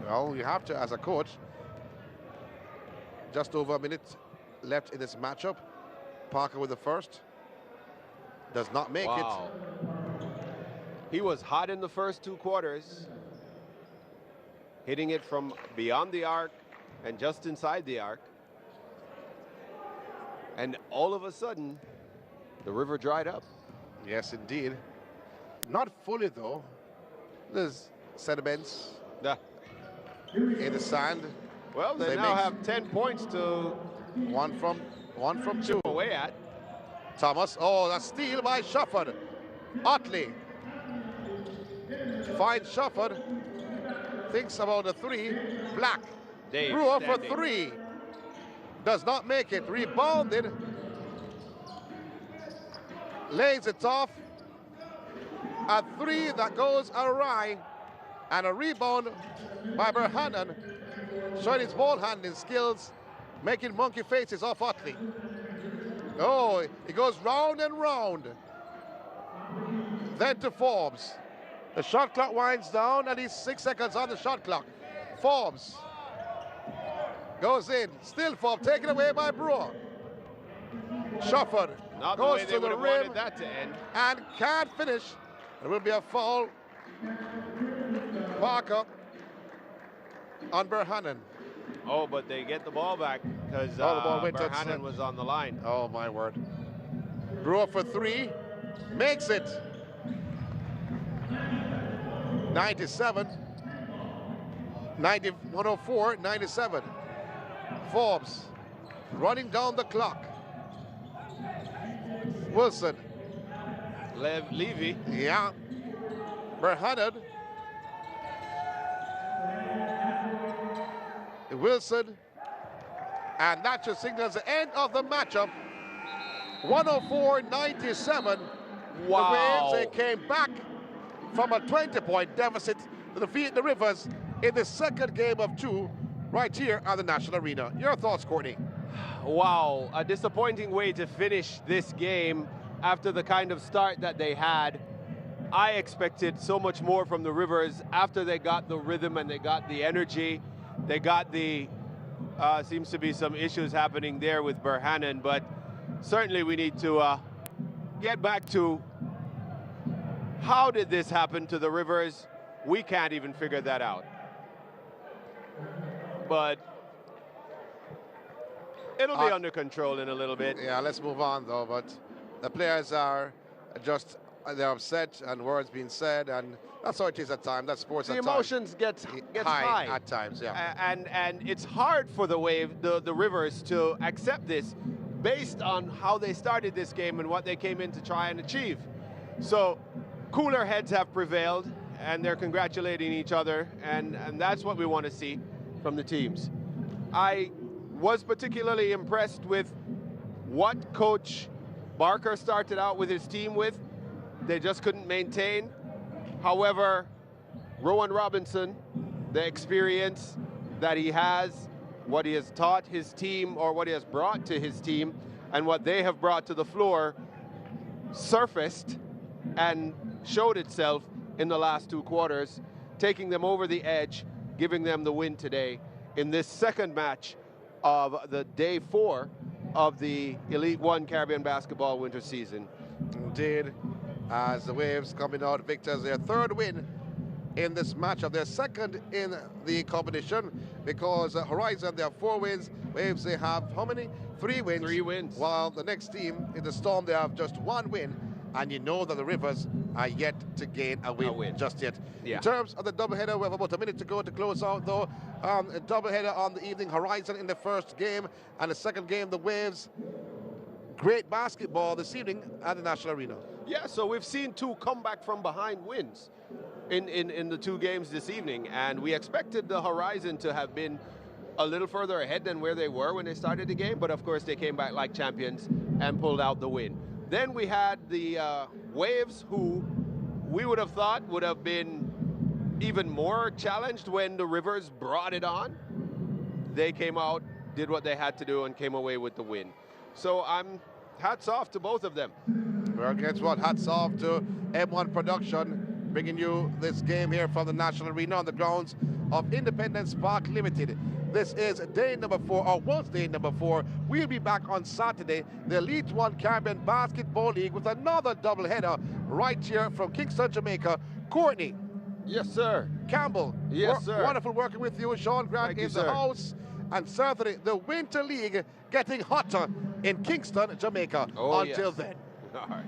Well, you have to as a coach. Just over a minute left in this matchup. Parker with the first. Does not make it. He was hot in the first two quarters, hitting it from beyond the arc and just inside the arc. And all of a sudden, the river dried up. Yes, indeed. Not fully, though. There's sediments in the sand. Well, they now have 10 points to One from two. away at. Thomas. Oh, that's steal by Shufford. Utley finds Shufford. Thinks about the three. Black. Dave Brewer for standing. three. Does not make it. Rebounded. Lays it off. A three that goes awry. And a rebound by Berhanen. Showing his ball handling skills. Making monkey faces off Utley. Oh, it goes round and round. Then to Forbes. The shot clock winds down and he's 6 seconds on the shot clock. Forbes goes in. Still Forbes taken away by Brewer. Shufford Not the goes way they to would the have rim wanted that to end. and can't finish. There will be a foul. Parker on Berhanen. Oh, but they get the ball back because Oh, the ball went outside. Berhanen was on the line. Oh, my word. Brewer for three. Makes it. 97. 104, 97. Forbes running down the clock. Wilson. Levy. Yeah. Berhanen. Wilson. And that just signals the end of the matchup. 104-97. Wow. The Waves, they came back from a 20-point deficit to defeat the Rivers in the second game of two right here at the National Arena. Your thoughts, Courtney? Wow, a disappointing way to finish this game after the kind of start that they had. I expected so much more from the Rivers after they got the rhythm and they got the energy. They got the, seems to be some issues happening there with Berhanen, but certainly we need to get back to how did this happen to the Rivers? We can't even figure that out. But it'll be under control in a little bit. Yeah, let's move on though. But the players are just, they're upset and words being said, and that's how it is at times. That's sports. The at emotions times. get high at times. Yeah. And it's hard for the Rivers to accept this based on how they started this game and what they came in to try and achieve. So cooler heads have prevailed, and they're congratulating each other, and that's what we want to see from the teams. I was particularly impressed with what Coach Barker started out with his team with. They just couldn't maintain. However, Rowan Robinson, the experience that he has, what he has taught his team or what he has brought to his team and what they have brought to the floor surfaced and showed itself in the last two quarters, taking them over the edge, giving them the win today in this second match of the day 4 of the Elite One Caribbean basketball winter season. Indeed, as the Waves coming out victors, their third win in this matchup, their second in the competition, because Horizon, they have 4 wins. Waves, they have how many? 3 wins. 3 wins. While the next team in the Storm, they have just 1 win. And you know that the Rivers are yet to gain a win just yet. Yeah. In terms of the doubleheader, we have about a minute to go to close out though. A doubleheader on the evening, Horizon in the first game, and the second game, the Waves. Great basketball this evening at the National Arena. Yeah, so we've seen 2 comeback from behind wins in the 2 games this evening, and we expected the Horizon to have been a little further ahead than where they were when they started the game, but of course they came back like champions and pulled out the win. Then we had the Waves, who we would have thought would have been even more challenged when the Rivers brought it on. They came out, did what they had to do, and came away with the win. So I'm hats off to both of them. Well, guess what? Hats off to M1 Production, bringing you this game here from the National Arena on the grounds of Independence Park Limited. This is day number 4, or was day number 4. We'll be back on Saturday, the Elite One Caribbean Basketball League, with another doubleheader right here from Kingston, Jamaica. Courtney. Yes, sir. Campbell. Yes, sir. Wonderful working with you. Sean Grant in the house. And certainly the Winter League getting hotter in Kingston, Jamaica. Until then. All right.